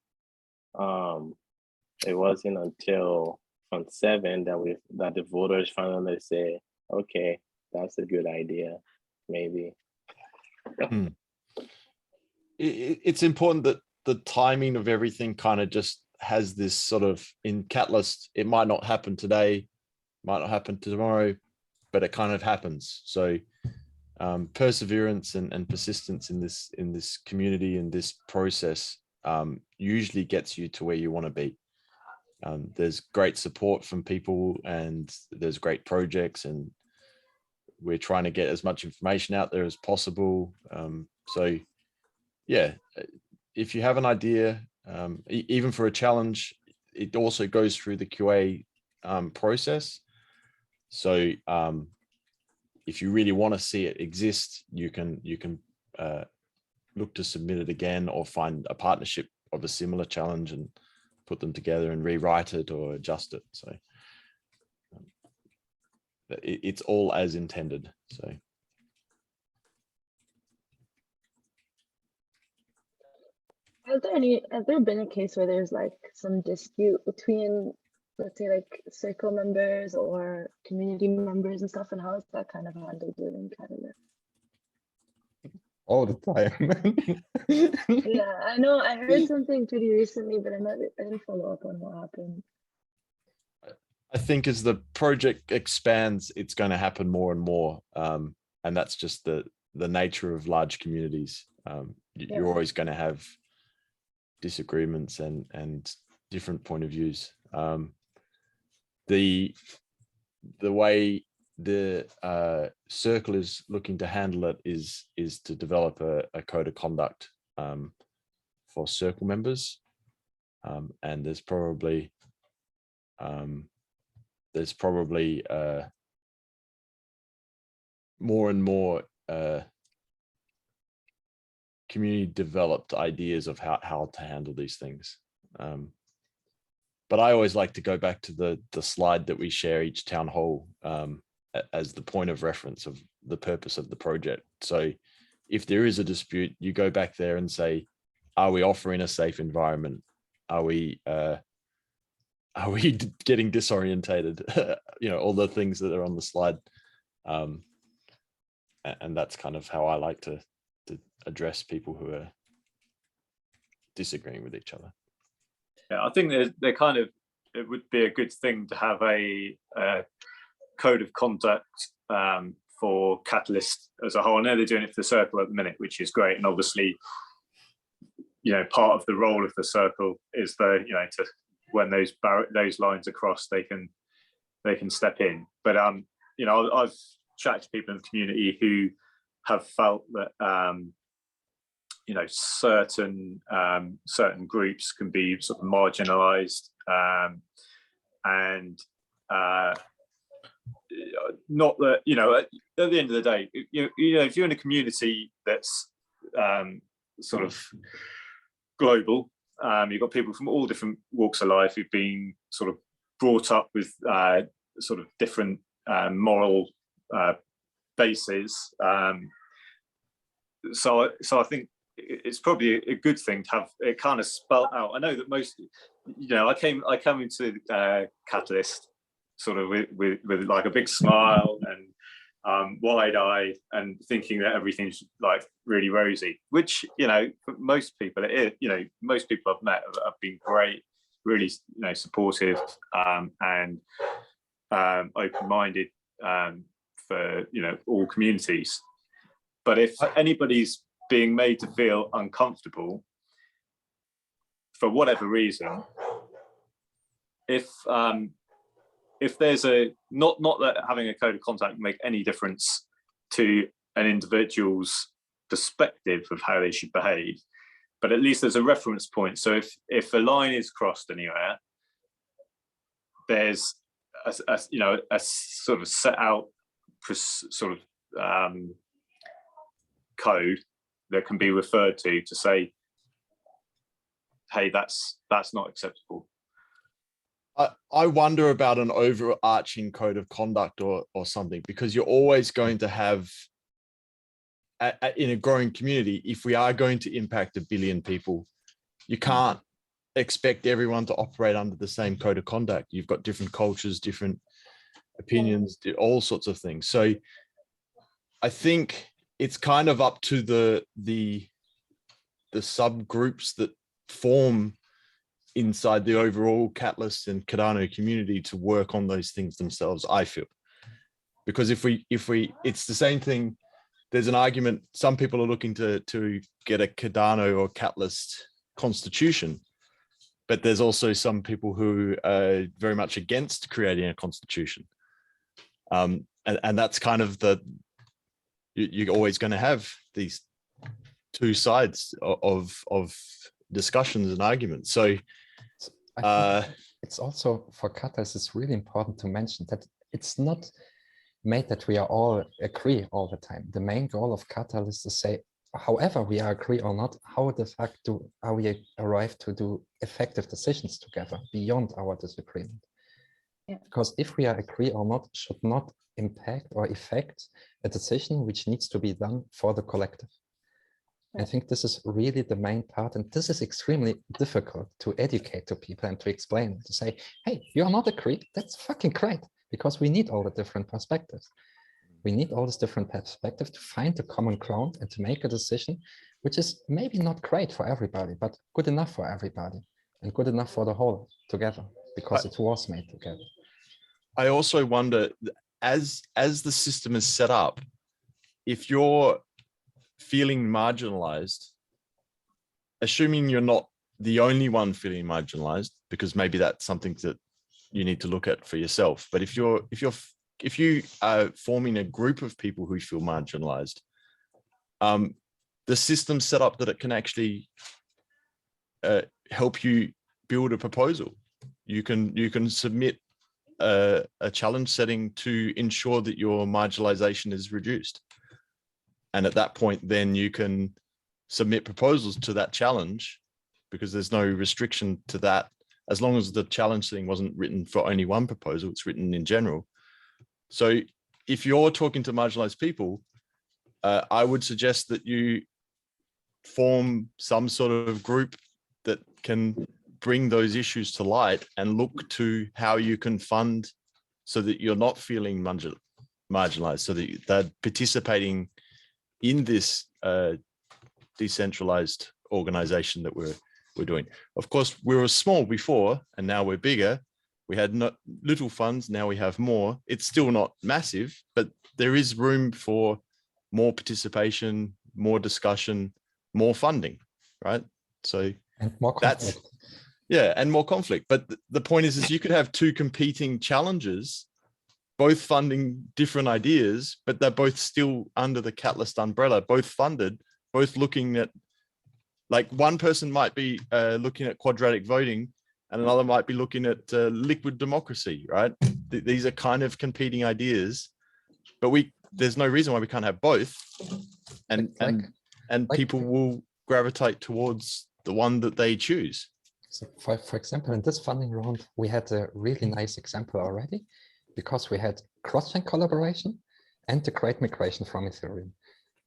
It wasn't until Fund 7 that the voters finally say, okay, that's a good idea, maybe. It's important that the timing of everything kind of just has this sort of, in Catalyst, it might not happen today, might not happen tomorrow, but it kind of happens. So perseverance and persistence in this community and this process usually gets you to where you want to be. There's great support from people and there's great projects, and we're trying to get as much information out there as possible. So yeah, if you have an idea, even for a challenge, it also goes through the QA process. So if you really want to see it exist, you can look to submit it again, or find a partnership of a similar challenge and put them together and rewrite it or adjust it. So it's all as intended. So has there been a case where there's like some dispute between, let's say, like circle members or community members and stuff, and how is that kind of handled within Catalyst? All the time. Yeah, I know. I heard something pretty recently, but I didn't follow up on what happened. I think as the project expands, it's going to happen more and more. And that's just the nature of large communities. You're always going to have disagreements and different point of views. The way the circle is looking to handle it is to develop a code of conduct for circle members, and there's probably more and more community developed ideas of how to handle these things. But I always like to go back to the slide that we share each town hall as the point of reference of the purpose of the project. So if there is a dispute, you go back there and say, are we offering a safe environment? Are we getting disorientated? All the things that are on the slide. And that's kind of how I like to address people who are disagreeing with each other. Yeah, I think they're kind of, it would be a good thing to have a code of conduct for Catalyst as a whole. I know they're doing it for the circle at the minute, which is great. And obviously, part of the role of the circle is to when those lines are crossed, they can step in. But I've chatted to people in the community who have felt that certain groups can be sort of marginalized, and not that at the end of the day, if you're in a community that's sort of global, you've got people from all different walks of life who've been sort of brought up with sort of different moral bases. So I think it's probably a good thing to have it kind of spelled out. I know that most, I came into Catalyst sort of with like a big smile and wide-eyed and thinking that everything's like really rosy, which for most people it is. Most people I've met have been great, really supportive and open-minded for all communities. But if anybody's being made to feel uncomfortable for whatever reason, if there's not that having a code of conduct make any difference to an individual's perspective of how they should behave, but at least there's a reference point. So if a line is crossed anywhere, there's a sort of set out sort of code that can be referred to say, hey, that's not acceptable. I wonder about an overarching code of conduct or something, because you're always going to have, in a growing community, if we are going to impact 1 billion people, you can't expect everyone to operate under the same code of conduct. You've got different cultures, different opinions, all sorts of things. So I think it's kind of up to the subgroups that form inside the overall Catalyst and Cardano community to work on those things themselves, I feel. Because if we it's the same thing. There's an argument, some people are looking to get a Cardano or Catalyst constitution, but there's also some people who are very much against creating a constitution. And that's kind of you're always going to have these two sides of discussions and arguments. So I think it's also for Catalyst, it's really important to mention that it's not made that we are all agree all the time. The main goal of Catalyst is to say, however we are agree or not, how the fact are we arrive to do effective decisions together beyond our disagreement. Yeah. Because if we are agree or not, should not impact or affect a decision which needs to be done for the collective. I think this is really the main part, and this is extremely difficult to educate to people and to explain, to say, hey, you are not agreed, that's fucking great, because we need all the different perspectives. We need all these different perspectives to find the common ground and to make a decision, which is maybe not great for everybody, but good enough for everybody and good enough for the whole together, because it was made together. I also wonder, as the system is set up, if you're feeling marginalized, assuming you're not the only one feeling marginalized, because maybe that's something that you need to look at for yourself. But if you are forming a group of people who feel marginalized, the system's set up that it can actually help you build a proposal. You can submit a challenge setting to ensure that your marginalization is reduced. And at that point, then you can submit proposals to that challenge, because there's no restriction to that. As long as the challenge thing wasn't written for only one proposal, it's written in general. So if you're talking to marginalized people, I would suggest that you form some sort of group that can bring those issues to light and look to how you can fund so that you're not feeling marginalized, so that they're participating in this decentralized organization that we're doing. Of course, we were small before and now we're bigger. We had little funds, now we have more. It's still not massive, but there is room for more participation, more discussion, more funding, right? So and more conflict. Yeah, and more conflict. But the point is you could have two competing challenges, both funding different ideas, but they're both still under the Catalyst umbrella, both funded, both looking at, like one person might be looking at quadratic voting and another might be looking at liquid democracy, right? These are kind of competing ideas, but there's no reason why we can't have both. And people will gravitate towards the one that they choose. So for example, in this funding round, we had a really nice example already, because we had cross-chain collaboration and the great migration from Ethereum.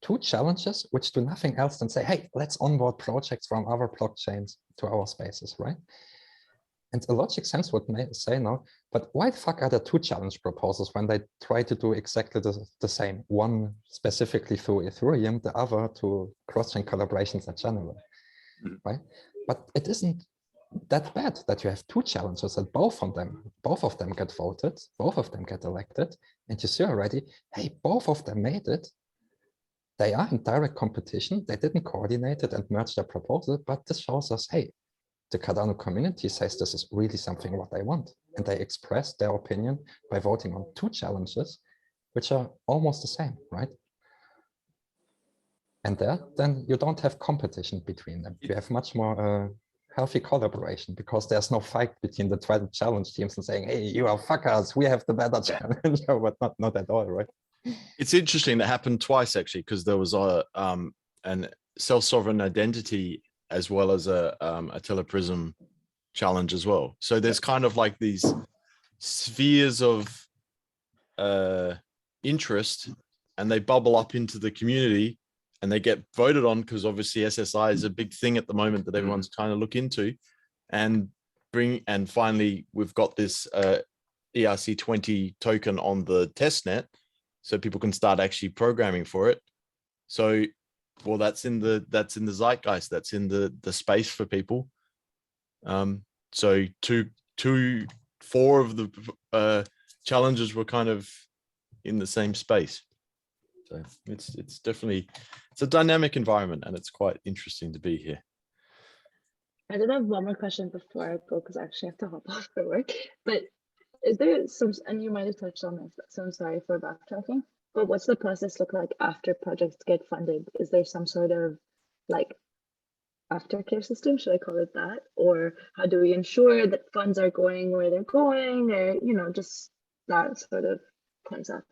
Two challenges which do nothing else than say, hey, let's onboard projects from other blockchains to our spaces, right? And a logic sense would say now, but why the fuck are there two challenge proposals when they try to do exactly the same? One specifically through Ethereum, the other to cross-chain collaborations in general, right? But it isn't that bad that you have two challenges and both of them get voted, both of them get elected, and you see already, hey, both of them made it. They are in direct competition. They didn't coordinate it and merge their proposal, but this shows us, hey, the Cardano community says this is really something what they want. And they express their opinion by voting on two challenges, which are almost the same, right? And then you don't have competition between them. You have much more healthy collaboration, because there's no fight between the challenge teams and saying, hey, you are fuckers, we have the better challenge, but not at all, right? It's interesting that happened twice actually, because there was a an self-sovereign identity as well as a teleprism challenge as well. So there's kind of like these spheres of interest, and they bubble up into the community and they get voted on, because obviously SSI is a big thing at the moment that everyone's trying to look into, and finally we've got this ERC20 token on the testnet, so people can start actually programming for it. So, well, that's in the zeitgeist, that's in the space for people. So four of the challenges were kind of in the same space. So it's definitely, it's a dynamic environment, and it's quite interesting to be here. I did have one more question before I go, because I actually have to hop off for work. But is there some, and you might have touched on this, so I'm sorry for backtracking, but what's the process look like after projects get funded? Is there some sort of like aftercare system, should I call it that? Or how do we ensure that funds are going where they're going, or, you know, just that sort of concept?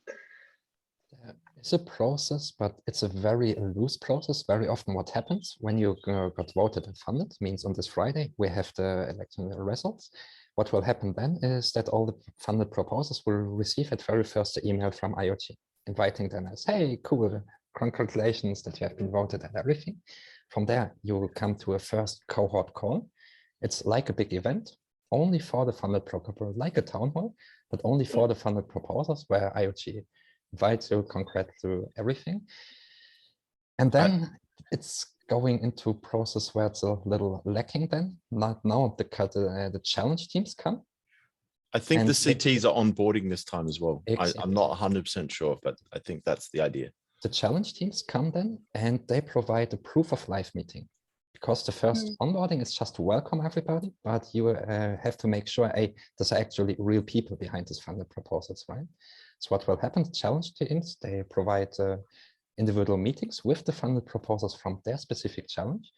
It's a process, but it's a very loose process. Very often what happens when you got voted and funded means on this Friday, we have the election results. What will happen then is that all the funded proposals will receive at very first the email from IoT, inviting them as, hey, cool, congratulations that you have been voted and everything. From there, you will come to a first cohort call. It's like a big event, only for the funded proposal, like a town hall, but only for the funded proposals, where IoT invites you, congrats to everything. And then it's going into a process where it's a little lacking then. Not now the challenge teams come. I think the CTs are onboarding this time as well. Exactly. I'm not 100% sure, but I think that's the idea. The challenge teams come then, and they provide a proof of life meeting, because the first onboarding is just to welcome everybody, but you have to make sure there's actually real people behind these funded proposals, right? So what will happen, the challenge teams, they provide individual meetings with the funded proposals from their specific challenge,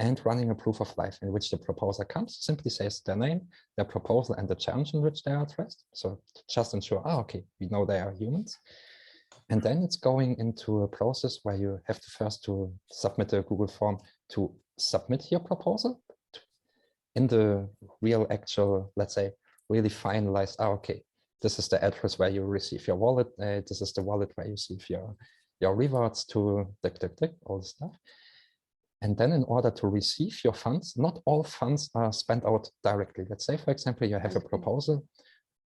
and running a proof of life in which the proposer comes, simply says their name, their proposal, and the challenge in which they are addressed. So just ensure, okay, we know they are humans. And then it's going into a process where you have to first to submit a Google form to submit your proposal in the real actual, let's say, really finalized, okay, this is the address where you receive your wallet, this is the wallet where you receive your rewards to all the stuff. And then in order to receive your funds, not all funds are spent out directly. Let's say, for example, you have a proposal,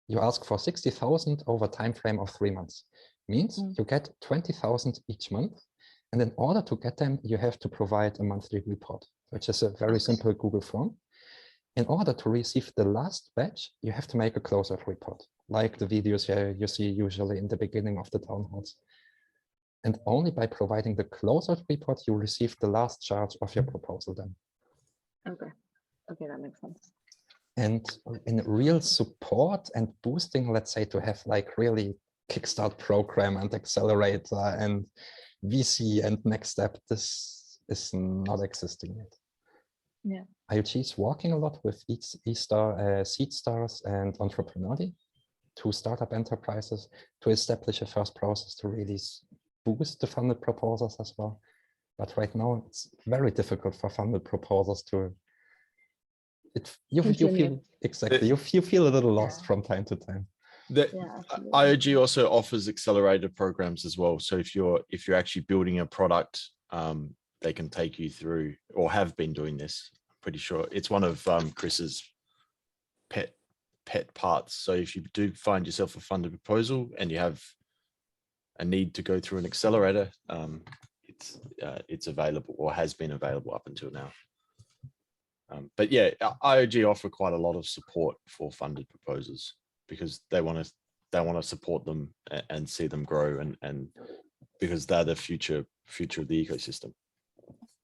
you ask for 60,000 over a time frame of 3 months. Means you get 20,000 each month. And in order to get them, you have to provide a monthly report, which is a very simple Google form. In order to receive the last batch, you have to make a closeout report, like the videos you see usually in the beginning of the town halls. And only by providing the closeout report, you receive the last charge of your proposal then. Okay, that makes sense. And in real support and boosting, let's say, to have like really Kickstart program and accelerator and VC and next step, this is not existing yet. Yeah. IoT is working a lot with Seed Stars and Entrepreneurly, 2 startup enterprises, to establish a first process to really boost the funded proposals as well. But right now it's very difficult for funded proposals to, you feel exactly, you feel a little lost from time to time. IoG also offers accelerator programs as well. So if you're actually building a product, they can take you through, or have been doing this. I'm pretty sure it's one of Chris's pet parts. So if you do find yourself a funded proposal and you have a need to go through an accelerator, it's available, or has been available up until now. But yeah, IoG offer quite a lot of support for funded proposals, because they want to support them and see them grow, and because they're the future of the ecosystem.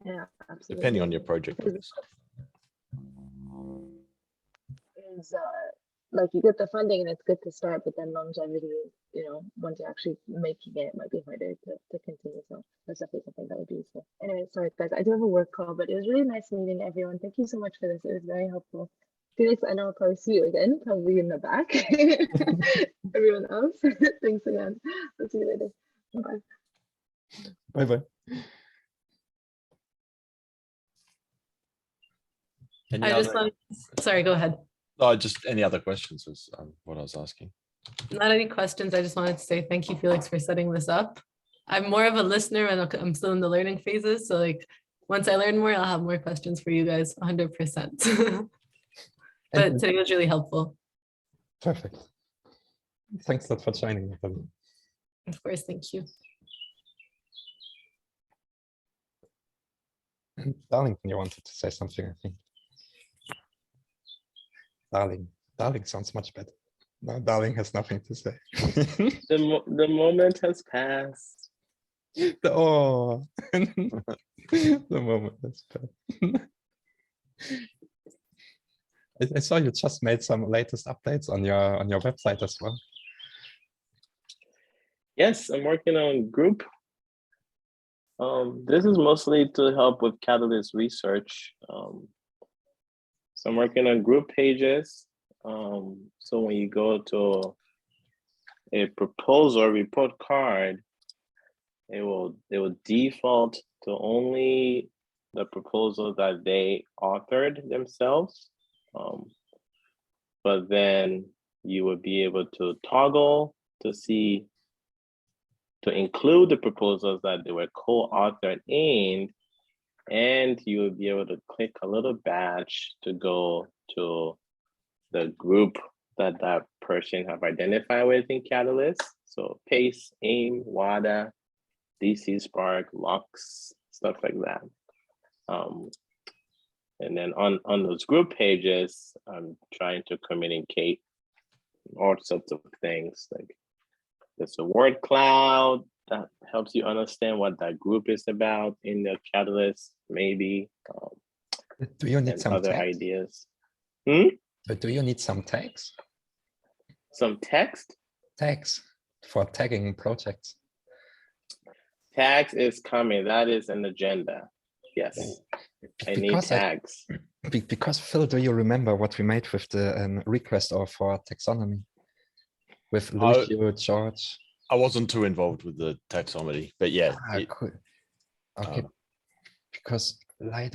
Yeah, absolutely. Depending on your project. Is like you get the funding and it's good to start, but then longevity, you know, once you're actually making it might be harder to continue. So that's definitely something that would be useful. Anyway, sorry guys, I do have a work call, but it was really nice meeting everyone. Thank you so much for this. It was very helpful. Felix, I know I'll probably see you again, probably in the back. Everyone else, thanks again. I'll see you later. Bye. Bye-bye. Any I just other, want, sorry, go ahead. just any other questions was what I was asking. Not any questions. I just wanted to say thank you, Felix, for setting this up. I'm more of a listener and I'm still in the learning phases. So like, once I learn more, I'll have more questions for you guys, 100%. But today was really helpful. Perfect. Thanks a lot for joining. Of course, thank you. And Darlington, you wanted to say something, I think. Darling sounds much better. No, Darling has nothing to say. The moment has passed. Oh, the moment has passed. I saw you just made some latest updates on your website as well. Yes, I'm working on group. This is mostly to help with Catalyst research. So I'm working on group pages. So when you go to a proposal report card, it will default to only the proposal that they authored themselves. But then you would be able to toggle to see, to include the proposals that they were co-authored in, and you would be able to click a little badge to go to the group that that person have identified with in Catalyst. So PACE, AIM, WADA, DC Spark, Lux, stuff like that. And then on those group pages, I'm trying to communicate all sorts of things. Like there's a word cloud that helps you understand what that group is about in the Catalyst, maybe. Do you need and some other tags? ideas? But do you need some tags? Some text? Tags for tagging projects. Tags is coming. That is an agenda. Yes. I need tags. Because Phil, do you remember what we made with the request for taxonomy with Lucio, George? I wasn't too involved with the taxonomy, but yeah. Cool. Okay, because I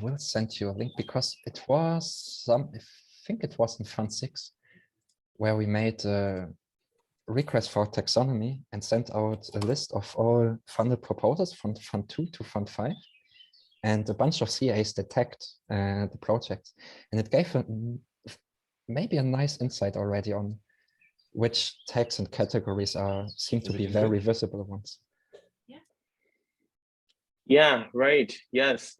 will send you a link, because it was I think it was in Fund 6 where we made a request for taxonomy and sent out a list of all funded proposals from Fund 2 to Fund 5. And a bunch of CAs that tagged the project, and it gave maybe a nice insight already on which tags and categories seem to be very visible ones. Yeah, right. Yes.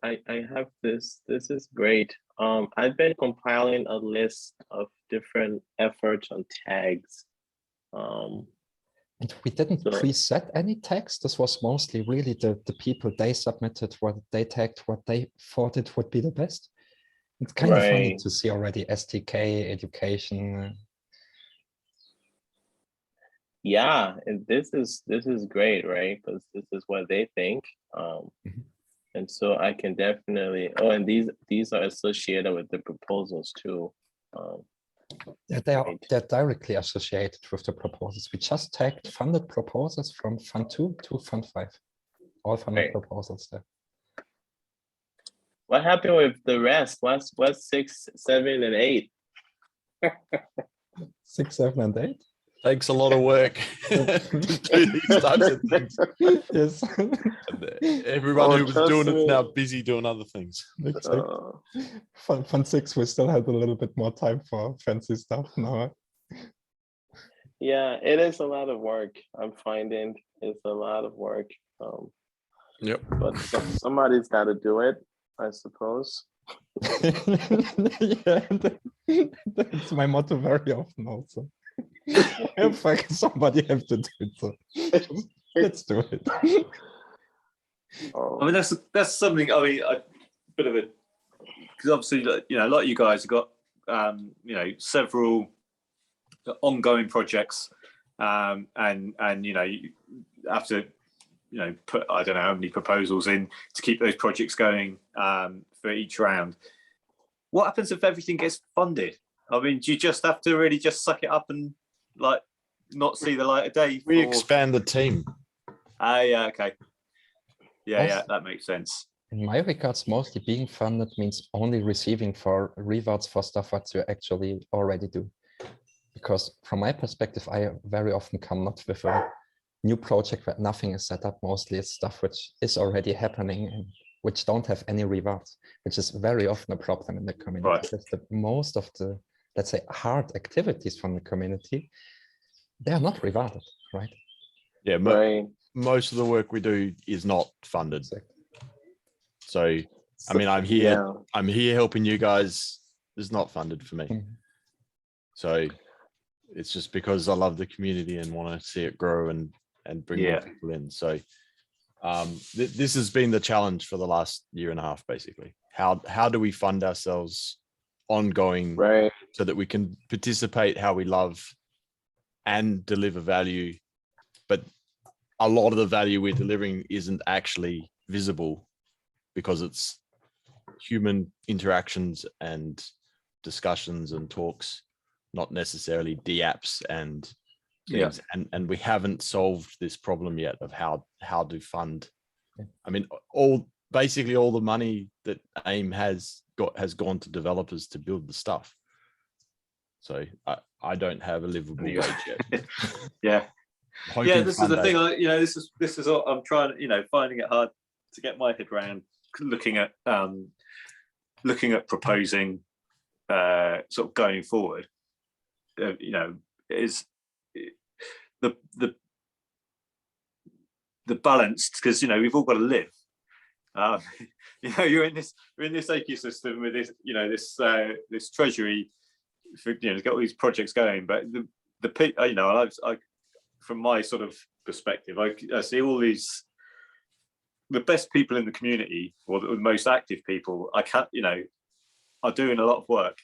I have this. This is great. I've been compiling a list of different efforts on tags. And we didn't preset any tags. This was mostly really the people, they submitted what they tagged, what they thought it would be the best. It's kind of funny to see already STK, education. Yeah, and this is great, right? Because this is what they think. And so I can definitely, and these are associated with the proposals too. Yeah, they're directly associated with the proposals. We just tagged funded proposals from Fund 2 to Fund 5. All funded proposals there. What happened with the rest? What's 6, 7, and 8? 6, 7, and 8? Takes a lot of work to do these types of things. Yes. Everyone who was doing it is now busy doing other things. Fund 6, we still had a little bit more time for fancy stuff now. Yeah, it is a lot of work. I'm finding it's a lot of work. Yep. But somebody's got to do it, I suppose. Yeah, that's my motto very often also. If somebody have to do it, so let's do it. I mean, that's something. I mean, a bit of it, because obviously, like you guys have got, several ongoing projects, and you have to, put I don't know how many proposals in to keep those projects going for each round. what happens if everything gets funded? I mean, do you just have to really just suck it up and like not see the light of day? We expand the team. Yeah, okay. Yeah, Also, yeah, that makes sense. in my regards, mostly being funded means only receiving for rewards for stuff that you actually already do. Because from my perspective, I very often come not with a new project where nothing is set up. Mostly it's stuff which is already happening and which don't have any rewards, which is very often a problem in the community. Right. Because most of the, let's say, hard activities from the community, they are not rewarded, right? Yeah, Right. most of the work we do is not funded. Exactly. So, I mean, I'm here. Yeah. I'm here helping you guys. It's not funded for me. Mhm. So it's just because I love the community and want to see it grow and bring more people in. So this has been the challenge for the last year and a half, basically. How do we fund ourselves ongoing, Right. so that we can participate how we love and deliver value, but a lot of the value we're delivering isn't actually visible because it's human interactions and discussions and talks, not necessarily DApps and things. And we haven't solved this problem yet of how to fund. I mean, basically all the money that AIM has gone to developers to build the stuff. So I don't have a livable wage yet. Yeah. Hoping Yeah, this is the Fund thing. A- This is what I'm trying. Finding it hard to get my head around. Looking at proposing, sort of going forward. Is the balance, because we've all got to live. You're in this ecosystem with this this treasury. It's got all these projects going, but I from my sort of perspective, I see all these, the best people in the community, or the most active people, are doing a lot of work,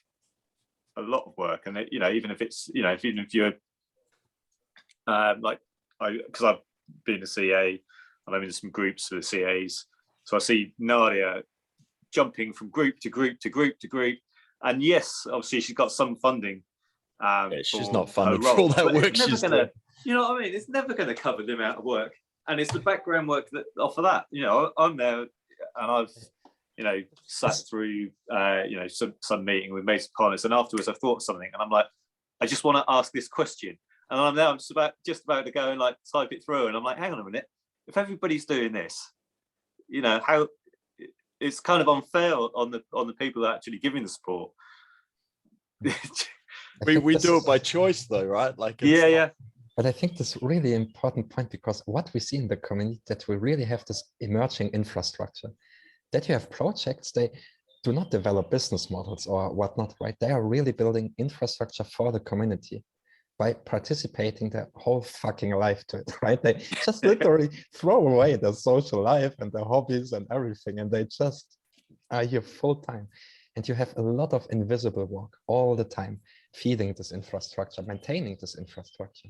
and even if it's even if you're because I've been a CA and I'm in some groups for the CAs, so I see Nadia jumping from group to group to group to group, and yes, obviously she's got some funding. She's not funded for all that work she's doing. You know what I mean? It's never going to cover the amount of work, and it's the background work that offer that. I'm there, and I've sat through some meeting with Mason Collins, and afterwards I've thought something, and I'm like, I just want to ask this question, and I'm just about to go and type it through, and I'm like, hang on a minute, if everybody's doing this, how it's kind of unfair on the people that are actually giving the support. We do it by choice though, right? Yeah. But I think this is really important point, because what we see in the community, that we really have this emerging infrastructure, that you have projects, they do not develop business models or whatnot, right? They are really building infrastructure for the community by participating their whole fucking life to it, right? They just literally throw away their social life and their hobbies and everything, and they just are here full time. And you have a lot of invisible work all the time, feeding this infrastructure, maintaining this infrastructure.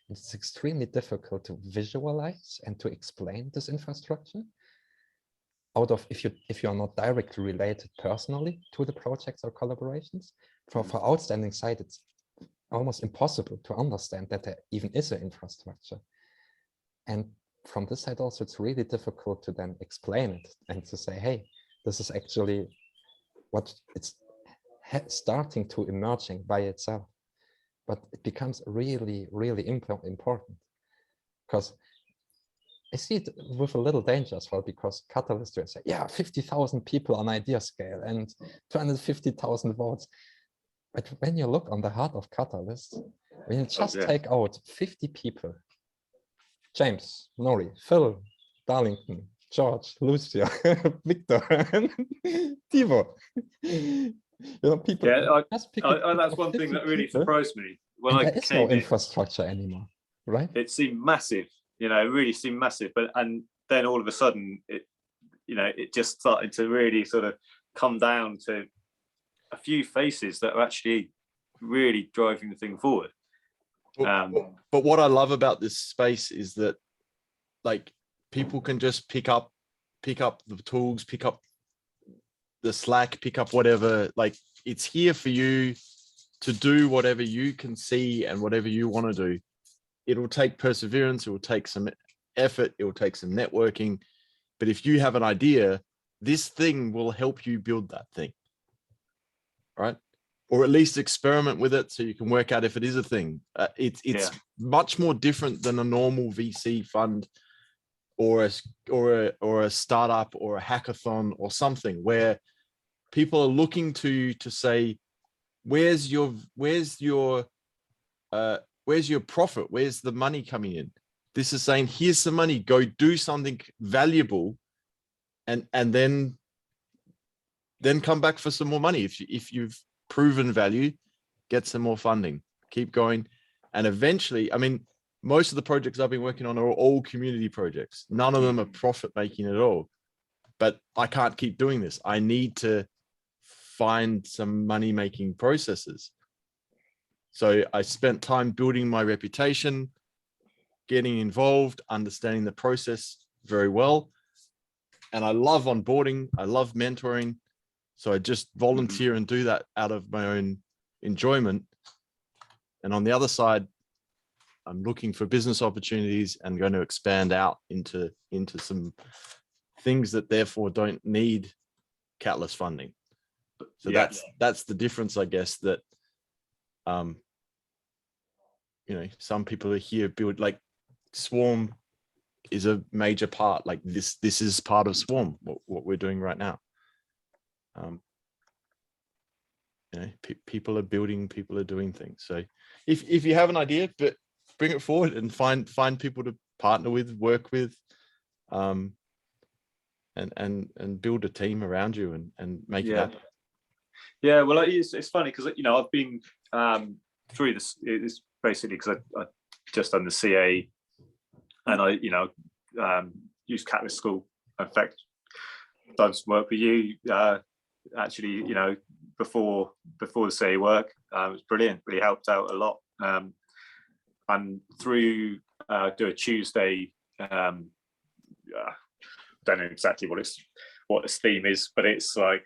It's extremely difficult to visualize and to explain this infrastructure out of, if you are not directly related personally to the projects or collaborations. For outstanding side, it's almost impossible to understand that there even is an infrastructure. And from this side also, it's really difficult to then explain it and to say, hey, this is actually what it's starting to emerging by itself. But it becomes really, really important, because I see it with a little danger as well, because Catalyst will say, yeah, 50,000 people on idea scale and 250,000 votes. But when you look on the heart of Catalyst, when you just take out 50 people, James, Nori, Phil, Darlington, George, Lucia, Victor, and Tivo. People. Yeah, that's one thing that really surprised me when there is no infrastructure anymore, right? It seemed massive, it really seemed massive, and then all of a sudden, it just started to really sort of come down to a few faces that are actually really driving the thing forward. But what I love about this space is that, people can just pick up the tools, pick up the Slack, pick up whatever, like it's here for you to do whatever you can see and whatever you want to do. It will take perseverance. It will take some effort. It will take some networking. But if you have an idea, this thing will help you build that thing, right? Or at least experiment with it so you can work out if it is a thing. It's much more different than a normal VC fund or a startup or a hackathon or something where people are looking to say, where's your profit? Where's the money coming in? This is saying, here's some money, go do something valuable, and then come back for some more money. If you've proven value, get some more funding, keep going. And eventually, I mean, most of the projects I've been working on are all community projects. None of them are profit making at all. But I can't keep doing this. I need to find some money making processes. So I spent time building my reputation, getting involved, understanding the process very well. And I love onboarding. I love mentoring. So I just volunteer and do that out of my own enjoyment. And on the other side, I'm looking for business opportunities and going to expand out into some things that therefore don't need Catalyst funding. So that's the difference, I guess, that some people are here build, like Swarm is a major part. Like this is part of Swarm, what we're doing right now. People are building, people are doing things. So if you have an idea, but bring it forward and find people to partner with, work with, and build a team around you and make it happen. Yeah, well, it's funny because I've been through this. It's basically because I just done the CA, and I used Catalyst School. In fact, done some work with you. Actually, before the CA work, it was brilliant. Really helped out a lot. And through do a Tuesday. Don't know exactly what its theme is, but it's like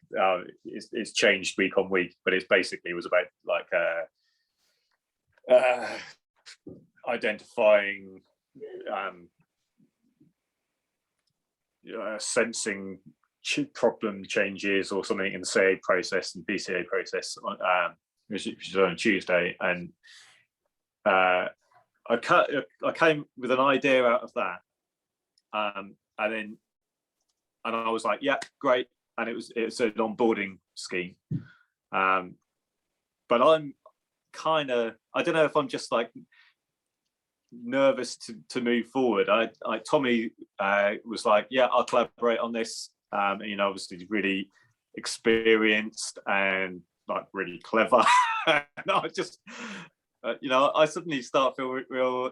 it's changed week on week. But it basically was about like identifying, sensing problem changes or something in the CA process and BCA process, which is on a Tuesday, and I came with an idea out of that, and I was like, yeah, great. And it's an onboarding scheme. But I'm kind of, I don't know if I'm just like nervous to move forward. Tommy was like, yeah, I'll collaborate on this. Obviously really experienced and like really clever. And I just, I suddenly start feel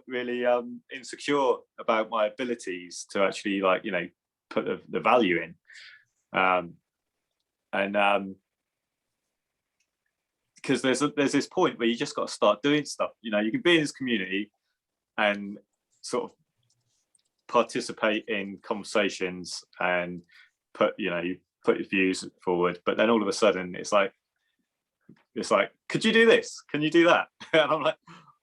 really insecure about my abilities to actually put the value in, because there's this point where you just got to start doing stuff. You can be in this community and sort of participate in conversations and put your views forward, but then all of a sudden it's like, could you do this? Can you do that? And I'm like,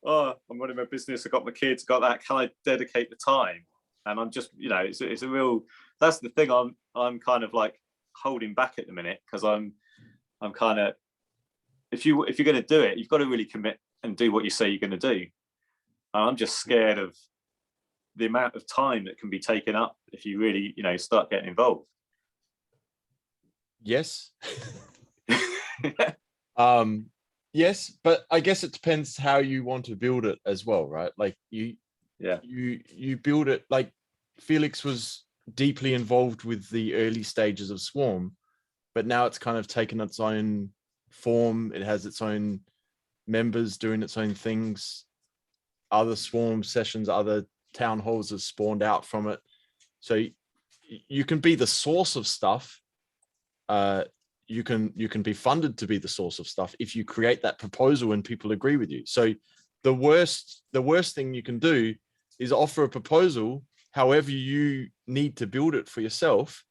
oh, I'm running my business, I got my kids, got that. Can I dedicate the time? And I'm just, it's a real. That's the thing I'm kind of like holding back at the minute, because I'm kind of, if you're going to do it, you've got to really commit and do what you say you're going to do. And I'm just scared of the amount of time that can be taken up if you really, start getting involved. Yes. Yes, but I guess it depends how you want to build it as well, right? Like you build it, like Felix was deeply involved with the early stages of Swarm, but now it's kind of taken its own form. It has its own members doing its own things. Other Swarm sessions, other town halls have spawned out from it. So you can be the source of stuff. You can be funded to be the source of stuff if you create that proposal and people agree with you. So the worst thing you can do is offer a proposal however you need to build it for yourself,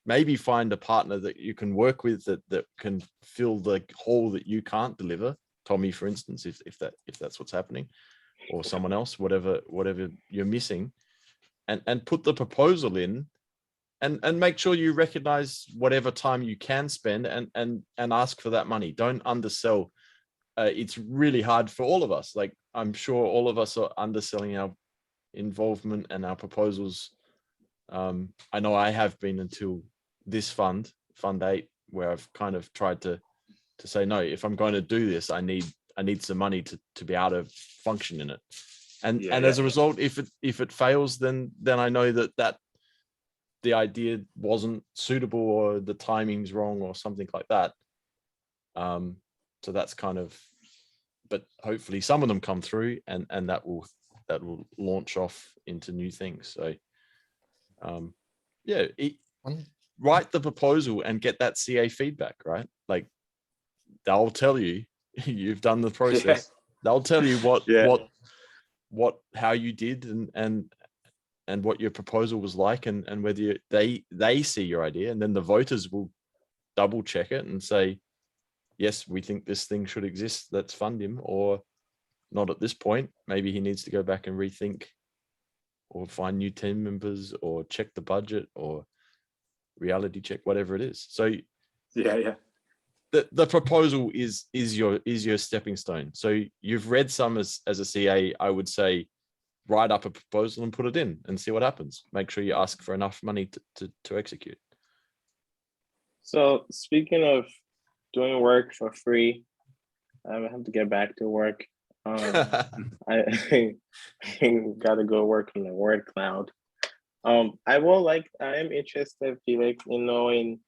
maybe find a partner that you can work with that can fill the hole that you can't deliver. Tommy, for instance, if that's what's happening, or someone else, whatever you're missing, and put the proposal in, and make sure you recognize whatever time you can spend and ask for that money. Don't undersell. It's really hard for all of us. Like, I'm sure all of us are underselling our involvement and our proposals. I know I have been until this fund 8, where I've kind of tried to say, no, if I'm going to do this, I need some money to be able to function in it. And as a result, if it fails, then I know that the idea wasn't suitable, or the timing's wrong, or something like that. So that's kind of, but hopefully some of them come through, and that will launch off into new things. So write the proposal and get that CA feedback, right? Like, they'll tell you you've done the process. They'll tell you how you did and what your proposal was like, and whether they see your idea, and then the voters will double check it and say, yes, we think this thing should exist, let's fund him, or not at this point, maybe he needs to go back and rethink, or find new team members, or check the budget, or reality check, whatever it is. So the proposal is your stepping stone. So you've read some as a CA, I would say, write up a proposal and put it in and see what happens. Make sure you ask for enough money to execute. So speaking of doing work for free, I have to get back to work. I gotta go work on the word cloud. I am interested, Felix, in knowing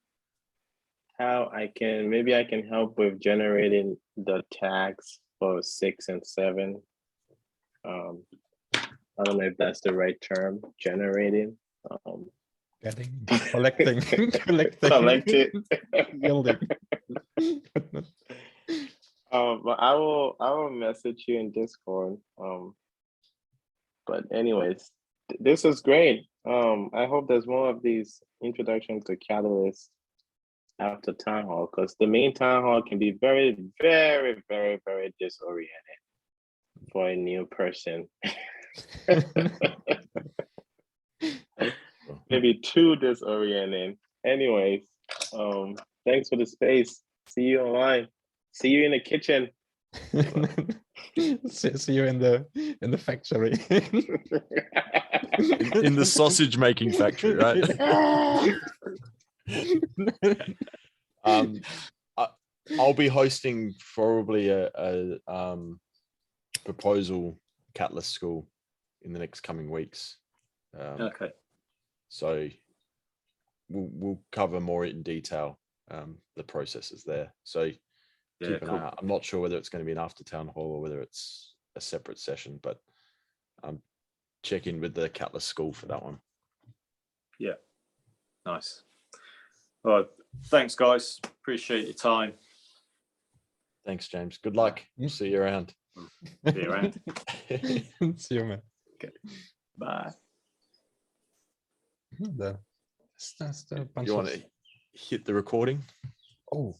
how I can help with generating the tags for 6 and 7. I don't know if that's the right term, generating. Collecting. Building. But I will message you in Discord. But anyways, this is great. I hope there's more of these introductions to Catalyst after town hall, because the main town hall can be very, very, very, very disoriented for a new person. Maybe too disorienting. Anyways, thanks for the space. See you online. See you in the kitchen. See you in the factory. in the sausage making factory, right? I'll be hosting probably a proposal Catalyst school in the next coming weeks. Okay. So we'll cover more in detail the processes there. So keep an eye out. I'm not sure whether it's going to be an after town hall or whether it's a separate session, but check in with the Catalyst school for that one. Yeah, nice. Well, thanks, guys. Appreciate your time. Thanks, James. Good luck. We'll see you around. See you around. See you, man. Okay. Bye. That's a bunch You want to hit the recording? Oh.